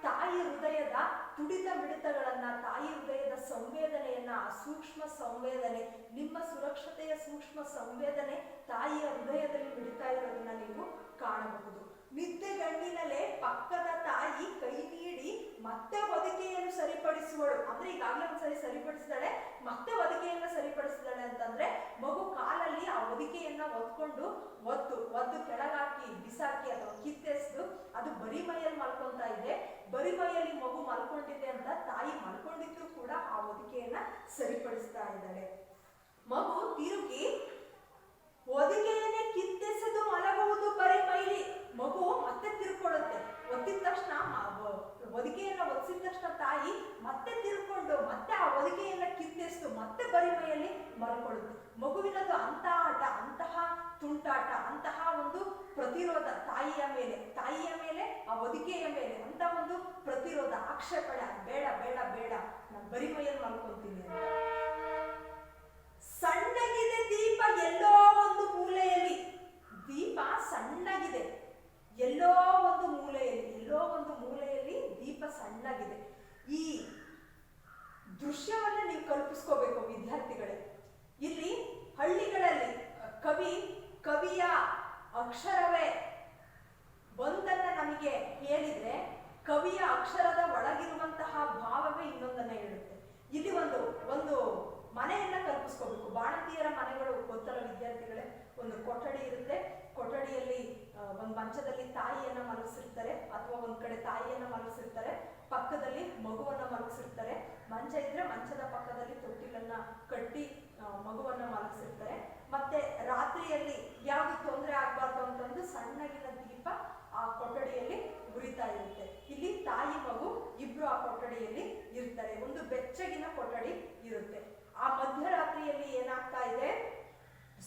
ತಾಯಿ ಹೃದಯದ ತುಡಿತ ಮಿಡಿತಗಳನ್ನ, ತಾಯಿ ಹೃದಯದ ಸಂವೇದನೆಯನ್ನ, ಆ ಸೂಕ್ಷ್ಮ ಸಂವೇದನೆ, ನಿಮ್ಮ ಸುರಕ್ಷತೆಯ ಸೂಕ್ಷ್ಮ ಸಂವೇದನೆ ತಾಯಿಯ ಹೃದಯದಲ್ಲಿ ಮಿಡಿತಾ ಇರೋದನ್ನ ನೀವು ಕಾಣಬಹುದು. ನಿದ್ದೆ ಗಂಡಿನಲ್ಲೇ ಪಕ್ಕದ ತಾಯಿ ಕೈ ನೀಡಿ ಮತ್ತೆ ಹೊದಿಕೆಯನ್ನು ಸರಿಪಡಿಸುವಳು. ಅಂದ್ರೆ ಈಗಾಗಲೇ ಒಂದ್ಸರಿ ಸರಿಪಡಿಸಿದಾಳೆ, ಮತ್ತೆ ಹೊದಿಕೆಯನ್ನ ಸರಿಪಡಿಸಿದಾಳೆ ಅಂತಂದ್ರೆ ಮಗು ಕಾಲಲ್ಲಿ ಆ ಹೊದಿಕೆಯನ್ನ ಒದ್ದು ಕೆಳಗಾಕಿ ಬಿಸಾಕಿ ಅಥವಾ ಕಿತ್ತೆಸ್ದು ಅದು ಬರಿ ಮೈಯಲ್ಲಿ ಮಲ್ಕೊಂತಾ ಇದೆ. ಬರಿ ಮೈಯಲ್ಲಿ ಮಗು ಮಲ್ಕೊಂಡಿದೆ ಅಂತ ತಾಯಿ ಮಲ್ಕೊಂಡಿದ್ರು ಕೂಡ ಆ ಹೊದಿಕೆಯನ್ನ ಸರಿಪಡಿಸ್ತಾ ಇದ್ದಾಳೆ. ಮಗು ತಿರುಗಿ ಹೊದಿಕೆಯನ್ನೇ ಕಿತ್ತೆಸೆದು ಮಲಗುವುದು ಬರಿ ಮೈಲಿ. ಮಗು ಮತ್ತೆ ತಿರ್ಕೊಳ್ಳುತ್ತೆ. ಒತ್ತಿದ ತಕ್ಷಣ, ಹೊದಿಕೆಯನ್ನ ಒತ್ತಿದ ತಕ್ಷಣ ತಾಯಿ ಮತ್ತೆ ತಿರ್ಕೊಂಡು ಮತ್ತೆ ಆ ಹೊದಿಕೆಯನ್ನ ಕಿತ್ತೆಸ್ದು ಮತ್ತೆ ಬರಿ ಮೈಯಲ್ಲಿ ಮಲ್ಕೊಳ್ಳುತ್ತೆ. ಮಗುವಿನದು ಅಂತಹ ಆಟ, ಅಂತಹ ತುಂಟಾಟ, ಅಂತಹ ಒಂದು ಪ್ರತಿರೋಧ ತಾಯಿಯ ಮೇಲೆ ಆ ಹೊದಿಕೆಯ ಮೇಲೆ ಅಂತ ಒಂದು ಪ್ರತಿರೋಧ, ಆಕ್ಷೇಪಣೆ, ಬೇಡ ಬೇಡ ಬೇಡ, ನಾನು ಬರಿ ಮೈಯಲ್ಲಿ ಮಲ್ಕೊಳ್ತೀನಿ ಅಂತ. ಸಣ್ಣಗಿದೆ ದೀಪ ಎಲ್ಲೋ ಒಂದು ಮೂಲೆಯಲ್ಲಿ. ದೀಪ ಸಣ್ಣಗಿದೆ, ಎಲ್ಲೋ ಒಂದು ಮೂಲೆಯಲ್ಲಿ ದೀಪ ಸಣ್ಣಗಿದೆ. ಈ ದೃಶ್ಯವನ್ನ ನೀವು ಕಲ್ಪಿಸ್ಕೋಬೇಕು ವಿದ್ಯಾರ್ಥಿಗಳೇ. ಇಲ್ಲಿ ಹಳ್ಳಿಗಳಲ್ಲಿ ಕವಿಯ ಅಕ್ಷರವೇ ಒಂದನ್ನ ನಮಗೆ ಹೇಳಿದ್ರೆ, ಕವಿಯ ಅಕ್ಷರದ ಒಳಗಿರುವಂತಹ ಭಾವವೇ ಇನ್ನೊಂದನ್ನ ಹೇಳುತ್ತೆ. ಇಲ್ಲಿ ಒಂದು ಮನೆಯನ್ನ ಕಲ್ಪಿಸ್ಕೋಬೇಕು. ಬಾಣಂತಿಯರ ಮನೆಗಳು ಗೊತ್ತಲ್ಲ ವಿದ್ಯಾರ್ಥಿಗಳೇ, ಒಂದು ಕೊಠಡಿ ಇರುತ್ತೆ. ಕೊಠಡಿಯಲ್ಲಿ ಒಂದು ಮಂಚದಲ್ಲಿ ತಾಯಿಯನ್ನ ಮಲಗಿಸಿರ್ತಾರೆ, ಅಥವಾ ಒಂದ್ ಕಡೆ ತಾಯಿಯನ್ನ ಮಲಗಿಸಿರ್ತಾರೆ, ಪಕ್ಕದಲ್ಲಿ ಮಗುವನ್ನ ಮಲಗಿಸಿರ್ತಾರೆ. ಮಂಚ ಇದ್ರೆ ಮಂಚದ ಪಕ್ಕದಲ್ಲಿ ತೊಟ್ಟಿಲನ್ನ ಕಟ್ಟಿ ಮಗುವನ್ನ ಮಲಗಿಸಿರ್ತಾರೆ. ಮತ್ತೆ ರಾತ್ರಿಯಲ್ಲಿ ಯಾವ್ದು ತೊಂದರೆ ಆಗ್ಬಾರ್ದು ಅಂತಂದು ಸಣ್ಣಗಿನ ದೀಪ ಆ ಕೊಠಡಿಯಲ್ಲಿ ಉರಿತಾ ಇರುತ್ತೆ. ಇಲ್ಲಿ ತಾಯಿ ಮಗು ಇಬ್ರು ಆ ಕೊಠಡಿಯಲ್ಲಿ ಇರ್ತಾರೆ. ಒಂದು ಬೆಚ್ಚಗಿನ ಕೊಠಡಿ ಇರುತ್ತೆ. ಆ ಮಧ್ಯರಾತ್ರಿಯಲ್ಲಿ ಏನಾಗ್ತಾ ಇದೆ?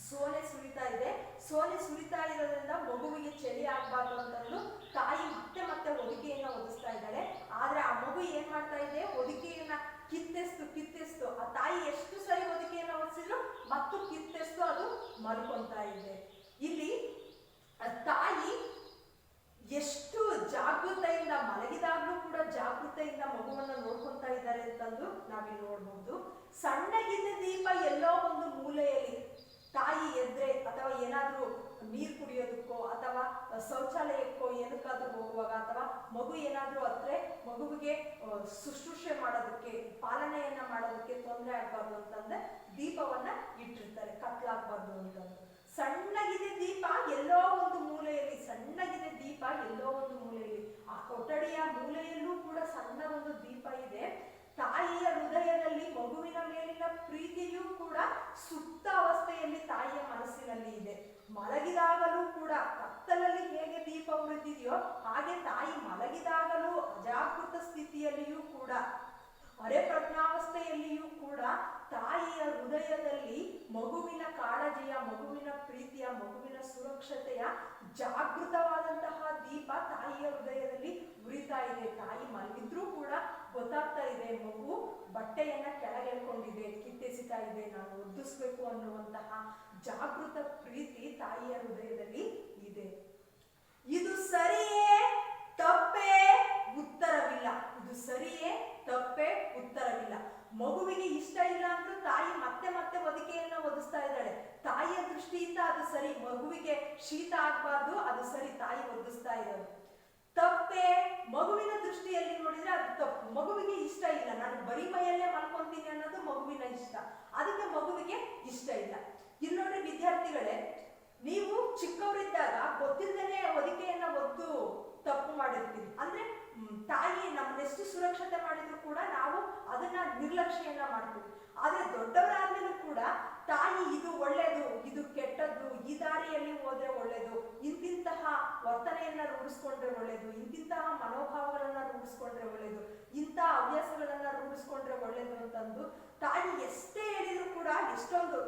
ಸೋನೆ ಸುರಿತಾ ಇದೆ. ಸೋನೆ ಸುರಿತಾ ಇರೋದ್ರಿಂದ ಮಗುವಿಗೆ ಚಳಿ ಆಗ್ಬಾರ್ದು ಅಂತಂದು ತಾಯಿ ಮತ್ತೆ ಹೊದಿಕೆಯನ್ನ ಒದಿಸ್ತಾ ಇದ್ದಾಳೆ. ಆದ್ರೆ ಆ ಮಗು ಏನ್ ಮಾಡ್ತಾ ಇದೆ? ಹೊದಿಕೆಯನ್ನ ಕಿತ್ತೆಸ್ತು. ಆ ತಾಯಿ ಎಷ್ಟು ಸರಿ ಹೊದಿಕೆಯನ್ನ ಒದಿಸಿದ್ರು ಮತ್ತು ಕಿತ್ತೆಷ್ಟು ಅದು ಮಲ್ಕೊಂತಾ ಇದೆ. ಇಲ್ಲಿ ತಾಯಿ ಎಷ್ಟು ಜಾಗೃತೆಯಿಂದ, ಮಲಗಿದಾಗ್ಲೂ ಕೂಡ ಜಾಗೃತೆಯಿಂದ ಮಗುವನ್ನ ನೋಡ್ಕೊಂತಾ ಇದ್ದಾರೆ ಅಂತಂದು ನಾವಿಲ್ಲಿ ನೋಡ್ಬೋದು. ಸಣ್ಣಗಿನ ದೀಪ ಎಲ್ಲೋ ಒಂದು ಮೂಲೆಯಲ್ಲಿ ತಾಯಿ ಎದ್ರೆ ಅಥವಾ ಏನಾದ್ರೂ ನೀರು ಕುಡಿಯೋದಕ್ಕೋ ಅಥವಾ ಶೌಚಾಲಯಕ್ಕೋ ಏನಕ್ಕಾದ್ರೂ ಹೋಗುವಾಗ ಅಥವಾ ಮಗು ಏನಾದ್ರೂ ಹತ್ರ ಮಗುವಿಗೆ ಶುಶ್ರೂಷೆ ಮಾಡೋದಕ್ಕೆ, ಪಾಲನೆಯನ್ನ ಮಾಡೋದಕ್ಕೆ ತೊಂದರೆ ಆಗ್ಬಾರ್ದು ಅಂತಂದ್ರೆ ದೀಪವನ್ನ ಇಟ್ಟಿರ್ತಾರೆ, ಕತ್ಲಾಗ್ಬಾರ್ದು ಅಂತಂದ್ರೆ. ಸಣ್ಣಗಿದೆ ದೀಪ ಎಲ್ಲೋ ಒಂದು ಮೂಲೆಯಲ್ಲಿ, ಸಣ್ಣಗಿದೆ ದೀಪ ಎಲ್ಲೋ ಒಂದು ಮೂಲೆಯಲ್ಲಿ, ಆ ಕೊಠಡಿಯ ಮೂಲೆಯಲ್ಲೂ ಕೂಡ ಸಣ್ಣ ಒಂದು ದೀಪ ಇದೆ. ತಾಯಿಯ ಹೃದಯದಲ್ಲಿ ಮಗುವಿನ ಮೇಲಿನ ಪ್ರೀತಿಯೂ ಕೂಡ ಸುಪ್ತ ಅವಸ್ಥೆಯಲ್ಲಿ ತಾಯಿಯ ಮನಸ್ಸಿನಲ್ಲಿ ಇದೆ. ಮಲಗಿದಾಗಲೂ ಕೂಡ ಕತ್ತಲಲ್ಲಿ ಹೇಗೆ ದೀಪ ಉರಿದಿದೆಯೋ ಹಾಗೆ ತಾಯಿ ಮಲಗಿದಾಗಲೂ ಅಜಾಗೃತ ಸ್ಥಿತಿಯಲ್ಲಿಯೂ ಕೂಡ, ಅರೆ ಪ್ರಜ್ಞಾವಸ್ಥೆಯಲ್ಲಿಯೂ ಕೂಡ ತಾಯಿಯ ಹೃದಯದಲ್ಲಿ ಮಗುವಿನ ಕಾಳಜಿಯ, ಮಗುವಿನ ಪ್ರೀತಿಯ, ಮಗುವಿನ ಸುರಕ್ಷತೆಯ ಜಾಗೃತವಾದಂತಹ ದೀಪ ತಾಯಿಯ ಹೃದಯದಲ್ಲಿ ಉರಿತಾ ಇದೆ. ತಾಯಿ ಮಲಗಿದ್ರೂ ಕೂಡ ಗೊತ್ತಾಗ್ತಾ ಇದೆ, ಮಗು ಬಟ್ಟೆಯನ್ನ ಕೆಳಗೆಳ್ಕೊಂಡಿದೆ, ಕಿತ್ತೆಸಿತಾ ಇದೆ, ನಾನು ಒದ್ದಿಸ್ಬೇಕು ಅನ್ನುವಂತಹ ಜಾಗೃತ ಪ್ರೀತಿ ತಾಯಿಯ ಹೃದಯದಲ್ಲಿ ಇದೆ. ಇದು ಸರಿಯೇ ತಪ್ಪೇ ಉತ್ತರವಿಲ್ಲ. ಇದು ಸರಿಯೇ ತಪ್ಪೇ ಉತ್ತರವಿಲ್ಲ. ಮಗುವಿಗೆ ಇಷ್ಟ ಇಲ್ಲ ಅಂದ್ರೂ ತಾಯಿ ಮತ್ತೆ ಮತ್ತೆ ಹೊದಿಕೆಯನ್ನ ಒದಿಸ್ತಾ ಇದ್ದಾಳೆ. ತಾಯಿಯ ದೃಷ್ಟಿಯಿಂದ ಅದು ಸರಿ, ಮಗುವಿಗೆ ಶೀತ ಆಗ್ಬಾರ್ದು, ಅದು ಸರಿ, ತಾಯಿ ಒದಿಸ್ತಾ ಇರೋದು. ತಪ್ಪೇ ಮಗುವಿನ ದೃಷ್ಟಿಯಲ್ಲಿ ನೋಡಿದ್ರೆ ಅದು ತಪ್ಪು. ಮಗುವಿಗೆ ಇಷ್ಟ ಇಲ್ಲ, ನಾನು ಬರೀ ಮೈಯಲ್ಲೇ ಮಲ್ಕೊಂತೀನಿ ಅನ್ನೋದು ಮಗುವಿನ ಇಷ್ಟ, ಅದಕ್ಕೆ ಮಗುವಿಗೆ ಇಷ್ಟ ಇಲ್ಲ. ಇಲ್ಲಿ ನೋಡ್ರಿ ವಿದ್ಯಾರ್ಥಿಗಳೇ, ನೀವು ಚಿಕ್ಕವರಿದ್ದಾಗ ಗೊತ್ತಿಲ್ಲದೇನೆ ಹೊದಿಕೆಯನ್ನ ಒದ್ದು ತಪ್ಪು ಮಾಡಿರ್ತೀವಿ. ಅಂದ್ರೆ ತಾಯಿ ನಮ್ಮನ್ನೆಷ್ಟು ಸುರಕ್ಷತೆ ಮಾಡಿದ್ರು ಕೂಡ ನಾವು ಅದನ್ನ ನಿರ್ಲಕ್ಷ್ಯೆಯನ್ನ ಮಾಡ್ತೀವಿ. ಆದ್ರೆ ದೊಡ್ಡವರಾದ್ಮೇಲೂ ಕೂಡ ತಾಯಿ ಇದು ಒಳ್ಳೇದು, ಇದು ಕೆಟ್ಟದ್ದು, ಈ ದಾರಿಯಲ್ಲಿ ಹೋದ್ರೆ ಒಳ್ಳೇದು, ಇಂತಿಂತಹ ವರ್ತನೆಯನ್ನ ರೂಢಿಸ್ಕೊಂಡ್ರೆ ಒಳ್ಳೇದು, ಇಂತಿಂತಹ ಮನೋಭಾವಗಳನ್ನ ರೂಢಿಸ್ಕೊಂಡ್ರೆ ಒಳ್ಳೇದು, ಇಂಥ ಹವ್ಯಾಸಗಳನ್ನ ರೂಢಿಸ್ಕೊಂಡ್ರೆ ಒಳ್ಳೇದು ಅಂತಂದು ತಾಯಿ ಎಷ್ಟೇ ಹೇಳಿದ್ರು ಕೂಡ, ಎಷ್ಟೊಂದು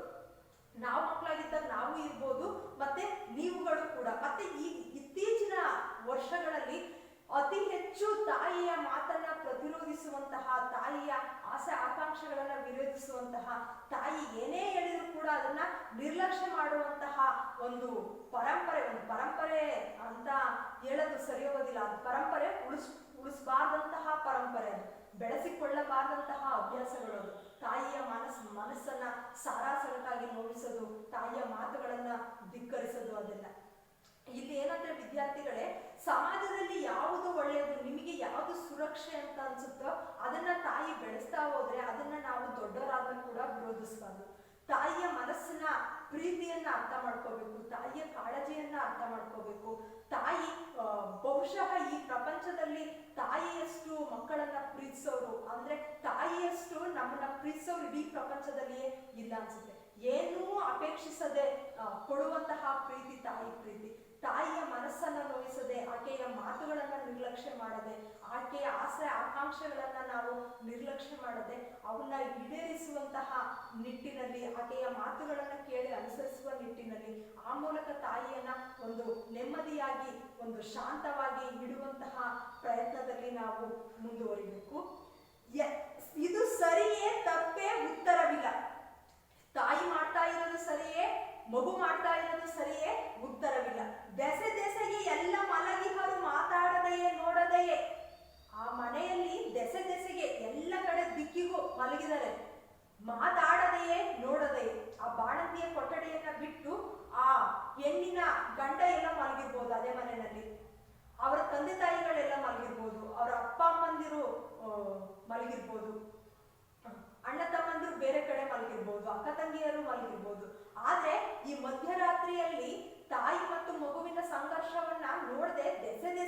ನಾವು ಮಕ್ಕಳಾಗಿದ್ದಾಗ ನಾವು ಇರ್ಬೋದು, ಮತ್ತೆ ನೀವುಗಳು ಕೂಡ, ಮತ್ತೆ ಈ ಇತ್ತೀಚಿನ ವರ್ಷಗಳಲ್ಲಿ ಅತಿ ಹೆಚ್ಚು ತಾಯಿಯ ಮಾತನ್ನ ಪ್ರತಿರೋಧಿಸುವಂತಹ, ತಾಯಿಯ ಆಸೆ ಆಕಾಂಕ್ಷೆಗಳನ್ನ ವಿರೋಧಿಸುವಂತಹ, ತಾಯಿ ಏನೇ ಹೇಳಿದ್ರು ಕೂಡ ಅದನ್ನ ನಿರ್ಲಕ್ಷ್ಯ ಮಾಡುವಂತಹ ಒಂದು ಪರಂಪರೆ ಅಂತ ಹೇಳೋದು ಸರಿ ಹೋಗೋದಿಲ್ಲ. ಅದು ಪರಂಪರೆ ಉಳಿಸಬಾರ್ದಂತಹ ಪರಂಪರೆ, ಬೆಳೆಸಿಕೊಳ್ಳಬಾರ್ದಂತಹ ಹವ್ಯಾಸಗಳು. ತಾಯಿಯ ಮನಸ್ಸನ್ನ ಸಾರಾಸಗಟಾಗಿ ನೋವಿಸೋದು, ತಾಯಿಯ ಮಾತುಗಳನ್ನ ಧಿಕ್ಕರಿಸೋದು, ಅದೆಲ್ಲ. ಇಲ್ಲಿ ಏನಂದ್ರೆ ವಿದ್ಯಾರ್ಥಿಗಳೇ, ಸಮಾಜದಲ್ಲಿ ಯಾವುದು ಒಳ್ಳೆಯದು, ನಿಮಗೆ ಯಾವುದು ಸುರಕ್ಷೆ ಅಂತ ಅನ್ಸುತ್ತೋ ಅದನ್ನ ತಾಯಿ ಬೆಳೆಸ್ತಾ ಹೋದ್ರೆ ಅದನ್ನ ನಾವು ದೊಡ್ಡವರಾದ್ರೂ ಕೂಡ ವಿರೋಧಿಸಬಾರ್ದು. ತಾಯಿಯ ಮನಸ್ಸಿನ ಪ್ರೀತಿಯನ್ನ ಅರ್ಥ ಮಾಡ್ಕೋಬೇಕು, ತಾಯಿಯ ಕಾಳಜಿಯನ್ನ ಅರ್ಥ ಮಾಡ್ಕೋಬೇಕು. ತಾಯಿ ಬಹುಶಃ ಈ ಪ್ರಪಂಚದಲ್ಲಿ ತಾಯಿಯಷ್ಟು ಮಕ್ಕಳನ್ನ ಪ್ರೀತಿಸೋರು, ಅಂದ್ರೆ ತಾಯಿಯಷ್ಟು ನಮ್ಮನ್ನ ಪ್ರೀತಿಸೋರು ಇಡೀ ಪ್ರಪಂಚದಲ್ಲಿಯೇ ಇಲ್ಲ ಅನ್ಸುತ್ತೆ. ಏನೂ ಅಪೇಕ್ಷಿಸದೆ ಕೊಡುವಂತಹ ಪ್ರೀತಿ ತಾಯಿ ಪ್ರೀತಿ. ತಾಯಿಯ ಮನಸ್ಸನ್ನ ನೋಯಿಸದೆ, ಆಕೆಯ ಮಾತುಗಳನ್ನ ನಿರ್ಲಕ್ಷ್ಯ ಮಾಡದೆ, ಆಕೆಯ ಆಸೆ ಆಕಾಂಕ್ಷೆಗಳನ್ನ ನಾವು ನಿರ್ಲಕ್ಷ್ಯ ಮಾಡದೆ ಅವನ್ನ ಈಡೇರಿಸುವಂತಹ ನಿಟ್ಟಿನಲ್ಲಿ, ಆಕೆಯ ಮಾತುಗಳನ್ನ ಕೇಳಿ ಅನುಸರಿಸುವ ನಿಟ್ಟಿನಲ್ಲಿ, ಆ ಮೂಲಕ ತಾಯಿಯನ್ನ ಒಂದು ನೆಮ್ಮದಿಯಾಗಿ, ಒಂದು ಶಾಂತವಾಗಿ ಇಡುವಂತಹ ಪ್ರಯತ್ನದಲ್ಲಿ ನಾವು ಮುಂದುವರಿಬೇಕು. ಇದು ಸರಿಯೇ ತಪ್ಪೇ ಉತ್ತರವಿಲ್ಲ. ತಾಯಿ ಮಾಡ್ತಾ ಇರೋದು ಸರಿಯೇ, ಮಗು ಮಾಡ್ತಾ ಇರೋದು ಸರಿಯೇ, ಉತ್ತರವಿಲ್ಲ. ದೆಸೆಗೆ ಎಲ್ಲ ಮಲಗಿಹರು ಮಾತಾಡದೆಯೇ ನೋಡದೆಯೇ. ಆ ಮನೆಯಲ್ಲಿ ದೆಸೆಗೆ ಎಲ್ಲ ಕಡೆ ದಿಕ್ಕಿಗೂ ಮಲಗಿದರೆ, ಮಾತಾಡದೆಯೇ ನೋಡದೆಯೇ. ಆ ಬಾಣಂತಿಯ ಕೊಠಡಿಯನ್ನ ಬಿಟ್ಟು ಆ ಹೆಣ್ಣಿನ ಗಂಡ ಎಲ್ಲ ಮಲಗಿರ್ಬೋದು ಅದೇ ಮನೆಯಲ್ಲಿ, ಅವರ ತಂದೆ ತಾಯಿಗಳೆಲ್ಲ ಮಲಗಿರ್ಬೋದು, ಅವರ ಅಪ್ಪ ಅಮ್ಮಂದಿರು ಮಲಗಿರ್ಬೋದು, ಅಣ್ಣ ತಮ್ಮಂದಿರು ಬೇರೆ ಕಡೆ ಮಲಗಿರ್ಬೋದು, ಅಕ್ಕ ತಂಗಿಯರು ಮಲಗಿರ್ಬೋದು. ಆದ್ರೆ ಈ ಮಧ್ಯರಾತ್ರಿಯಲ್ಲಿ ತಾಯಿ ಮತ್ತು ಮಗುವಿನ ಸಂಘರ್ಷವನ್ನ ನೋಡದೆ ದೆಸೆಗೆ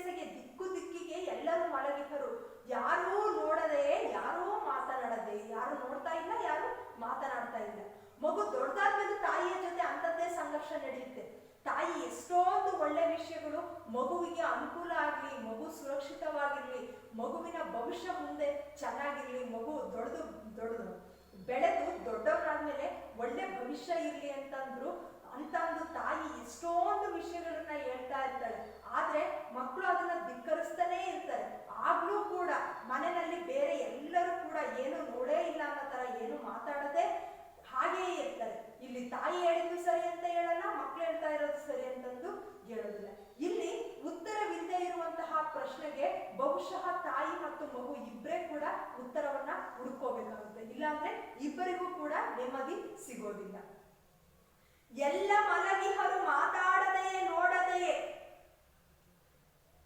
ದಿಕ್ಕಿಗೆ ಎಲ್ಲರೂ ಮಲಗಿದರು. ಯಾರೂ ನೋಡದೆ, ಯಾರೂ ಮಾತನಾಡದೆ, ಯಾರು ನೋಡ್ತಾ ಇಲ್ಲ, ಯಾರು ಮಾತನಾಡ್ತಾ ಇಲ್ಲ. ಮಗು ದೊಡ್ಡದಾದ್ಮೇಲೆ ತಾಯಿಯ ಜೊತೆ ಅಂಥದ್ದೇ ಸಂಘರ್ಷ ನಡೆಯುತ್ತೆ. ತಾಯಿ ಎಷ್ಟೊಂದು ಒಳ್ಳೆ ವಿಷಯಗಳು ಮಗುವಿಗೆ ಅನುಕೂಲ ಆಗ್ಲಿ, ಮಗು ಸುರಕ್ಷಿತವಾಗಿರ್ಲಿ, ಮಗುವಿನ ಭವಿಷ್ಯ ಮುಂದೆ ಚೆನ್ನಾಗಿರ್ಲಿ, ಮಗು ದೊಡ್ಡದು ಬೆಳೆದು ದೊಡ್ಡವರಾದ್ಮೇಲೆ ಒಳ್ಳೆ ಭವಿಷ್ಯ ಇರ್ಲಿ ಅಂತಂದ್ರು ಅಂತಂದು ತಾಯಿ ಎಷ್ಟೊಂದು ವಿಷಯಗಳನ್ನ ಹೇಳ್ತಾ ಇರ್ತಾಳೆ. ಆದ್ರೆ ಮಕ್ಕಳು ಅದನ್ನ ಧಿಕ್ಕರಿಸ್ತಾನೇ ಇರ್ತಾರೆ. ಆಗ್ಲೂ ಕೂಡ ಮನೆಯಲ್ಲಿ ಬೇರೆ ಎಲ್ಲರೂ ಕೂಡ ಏನು ನೋಡೇ ಇಲ್ಲ ಅನ್ನೋ ತರ ಏನು ಮಾತಾಡದೆ ಹಾಗೆಯೇ ಇರ್ತಾರೆ. ತಾಯಿ ಹೇಳಿದ್ದು ಸರಿ ಅಂತ ಹೇಳಲ್ಲ, ಮಕ್ಳು ಹೇಳ್ತಾ ಇರೋದು ಸರಿ ಅಂತಂದು ಹೇಳೋದಿಲ್ಲ. ಇಲ್ಲಿ ಉತ್ತರವಿಲ್ಲದೆ ಇರುವಂತಹ ಪ್ರಶ್ನೆಗೆ ಬಹುಶಃ ತಾಯಿ ಮತ್ತು ಮಗು ಇಬ್ಬರೇ ಕೂಡ ಉತ್ತರವನ್ನ ಹುಡುಕೋಬೇಕಾಗುತ್ತೆ, ಇಲ್ಲಾಂದ್ರೆ ಇಬ್ಬರಿಗೂ ಕೂಡ ನೆಮ್ಮದಿ ಸಿಗೋದಿಲ್ಲ. ಎಲ್ಲ ಮಲಗಿಹರು ಮಾತಾಡದೆಯೇ ನೋಡದೆಯೇ,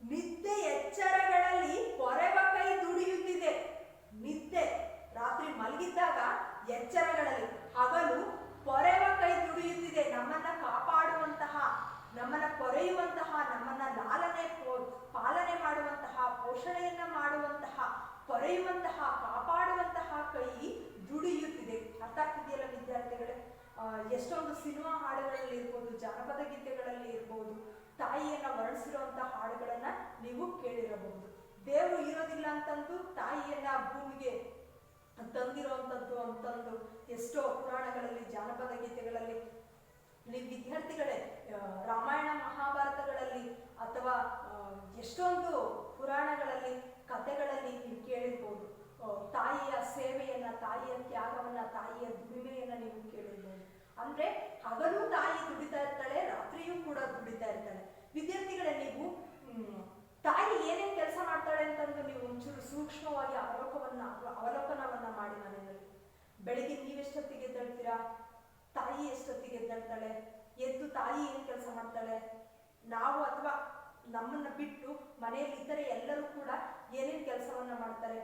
ನಿದ್ದೆ ಎಚ್ಚರಗಳಲ್ಲಿ ಕೊರೆವ ಕೈ ದುಡಿಯುತ್ತಿದೆ. ನಿದ್ದೆ ರಾತ್ರಿ ಮಲಗಿದ್ದಾಗ ಎಚ್ಚರಗಳಲ್ಲಿ, ಹಗಲು ಕೊರೆವ ಕೈ ದುಡಿಯುತ್ತಿದೆ. ನಮ್ಮನ್ನ ಕಾಪಾಡುವಂತಹ, ನಮ್ಮನ್ನ ಕೊರೆಯುವಂತಹ, ನಮ್ಮನ್ನ ಪಾಲನೆ ಮಾಡುವಂತಹ, ಪೋಷಣೆಯನ್ನ ಮಾಡುವಂತಹ, ಕೊರೆಯುವಂತಹ, ಕಾಪಾಡುವಂತಹ ಕೈ ದುಡಿಯುತ್ತಿದೆ. ಅರ್ಥ ಆಗ್ತಿದೆಯಲ್ಲ ವಿದ್ಯಾರ್ಥಿಗಳೇ? ಎಷ್ಟೊಂದು ಸಿನಿಮಾ ಹಾಡುಗಳಲ್ಲಿ ಇರ್ಬೋದು, ಜಾನಪದ ಗೀತೆಗಳಲ್ಲಿ ಇರ್ಬೋದು, ತಾಯಿಯನ್ನ ವರ್ಣಿಸಿರುವಂತಹ ಹಾಡುಗಳನ್ನ ನೀವು ಕೇಳಿರಬಹುದು. ದೇವರು ಇರೋದಿಲ್ಲ ಅಂತಂದು ತಾಯಿಯನ್ನ ಭೂಮಿಗೆ ತಂದಿರುವಂಥದ್ದು ಅಂತಂದು ಎಷ್ಟೋ ಪುರಾಣಗಳಲ್ಲಿ, ಜಾನಪದ ಗೀತೆಗಳಲ್ಲಿ, ನೀವು ವಿದ್ಯಾರ್ಥಿಗಳೇ ರಾಮಾಯಣ ಮಹಾಭಾರತಗಳಲ್ಲಿ ಅಥವಾ ಎಷ್ಟೊಂದು ಪುರಾಣಗಳಲ್ಲಿ, ಕಥೆಗಳಲ್ಲಿ ನೀವು ಕೇಳಿರ್ಬೋದು. ತಾಯಿಯ ಸೇವೆಯನ್ನ, ತಾಯಿಯ ತ್ಯಾಗವನ್ನ, ತಾಯಿಯ ದುಡಿಮೆಯನ್ನ ನೀವು ಕೇಳಿರ್ಬೋದು. ಅಂದ್ರೆ ಹಗಲು ತಾಯಿ ದುಡಿತಾ ಇರ್ತಾಳೆ, ರಾತ್ರಿಯೂ ಕೂಡ ದುಡಿತಾ ಇರ್ತಾಳೆ. ವಿದ್ಯಾರ್ಥಿಗಳೇ, ನೀವು ತಾಯಿ ಏನೇನ್ ಕೆಲಸ ಮಾಡ್ತಾಳೆ ಅಂತಂದು ನೀವು ಒಂಚೂರು ಸೂಕ್ಷ್ಮವಾಗಿ ಅವಲೋಕನವನ್ನ ಮಾಡಿ ಮನೆಯಲ್ಲಿ. ಬೆಳಿಗ್ಗೆ ನೀವೆಷ್ಟೊತ್ತಿಗೆ ಎದ್ದೇಳ್ತೀರಾ? ತಾಯಿ ಎಷ್ಟೊತ್ತಿಗೆ ಎದ್ದೇಳ್ತಾಳೆ? ಎದ್ದು ತಾಯಿ ಏನ್ ಕೆಲಸ ಮಾಡ್ತಾಳೆ? ನಾವು ಅಥವಾ ನಮ್ಮನ್ನ ಬಿಟ್ಟು ಮನೆಯಲ್ಲಿ ಇತರೆ ಎಲ್ಲರೂ ಕೂಡ ಏನೇನ್ ಕೆಲಸವನ್ನ ಮಾಡ್ತಾರೆ?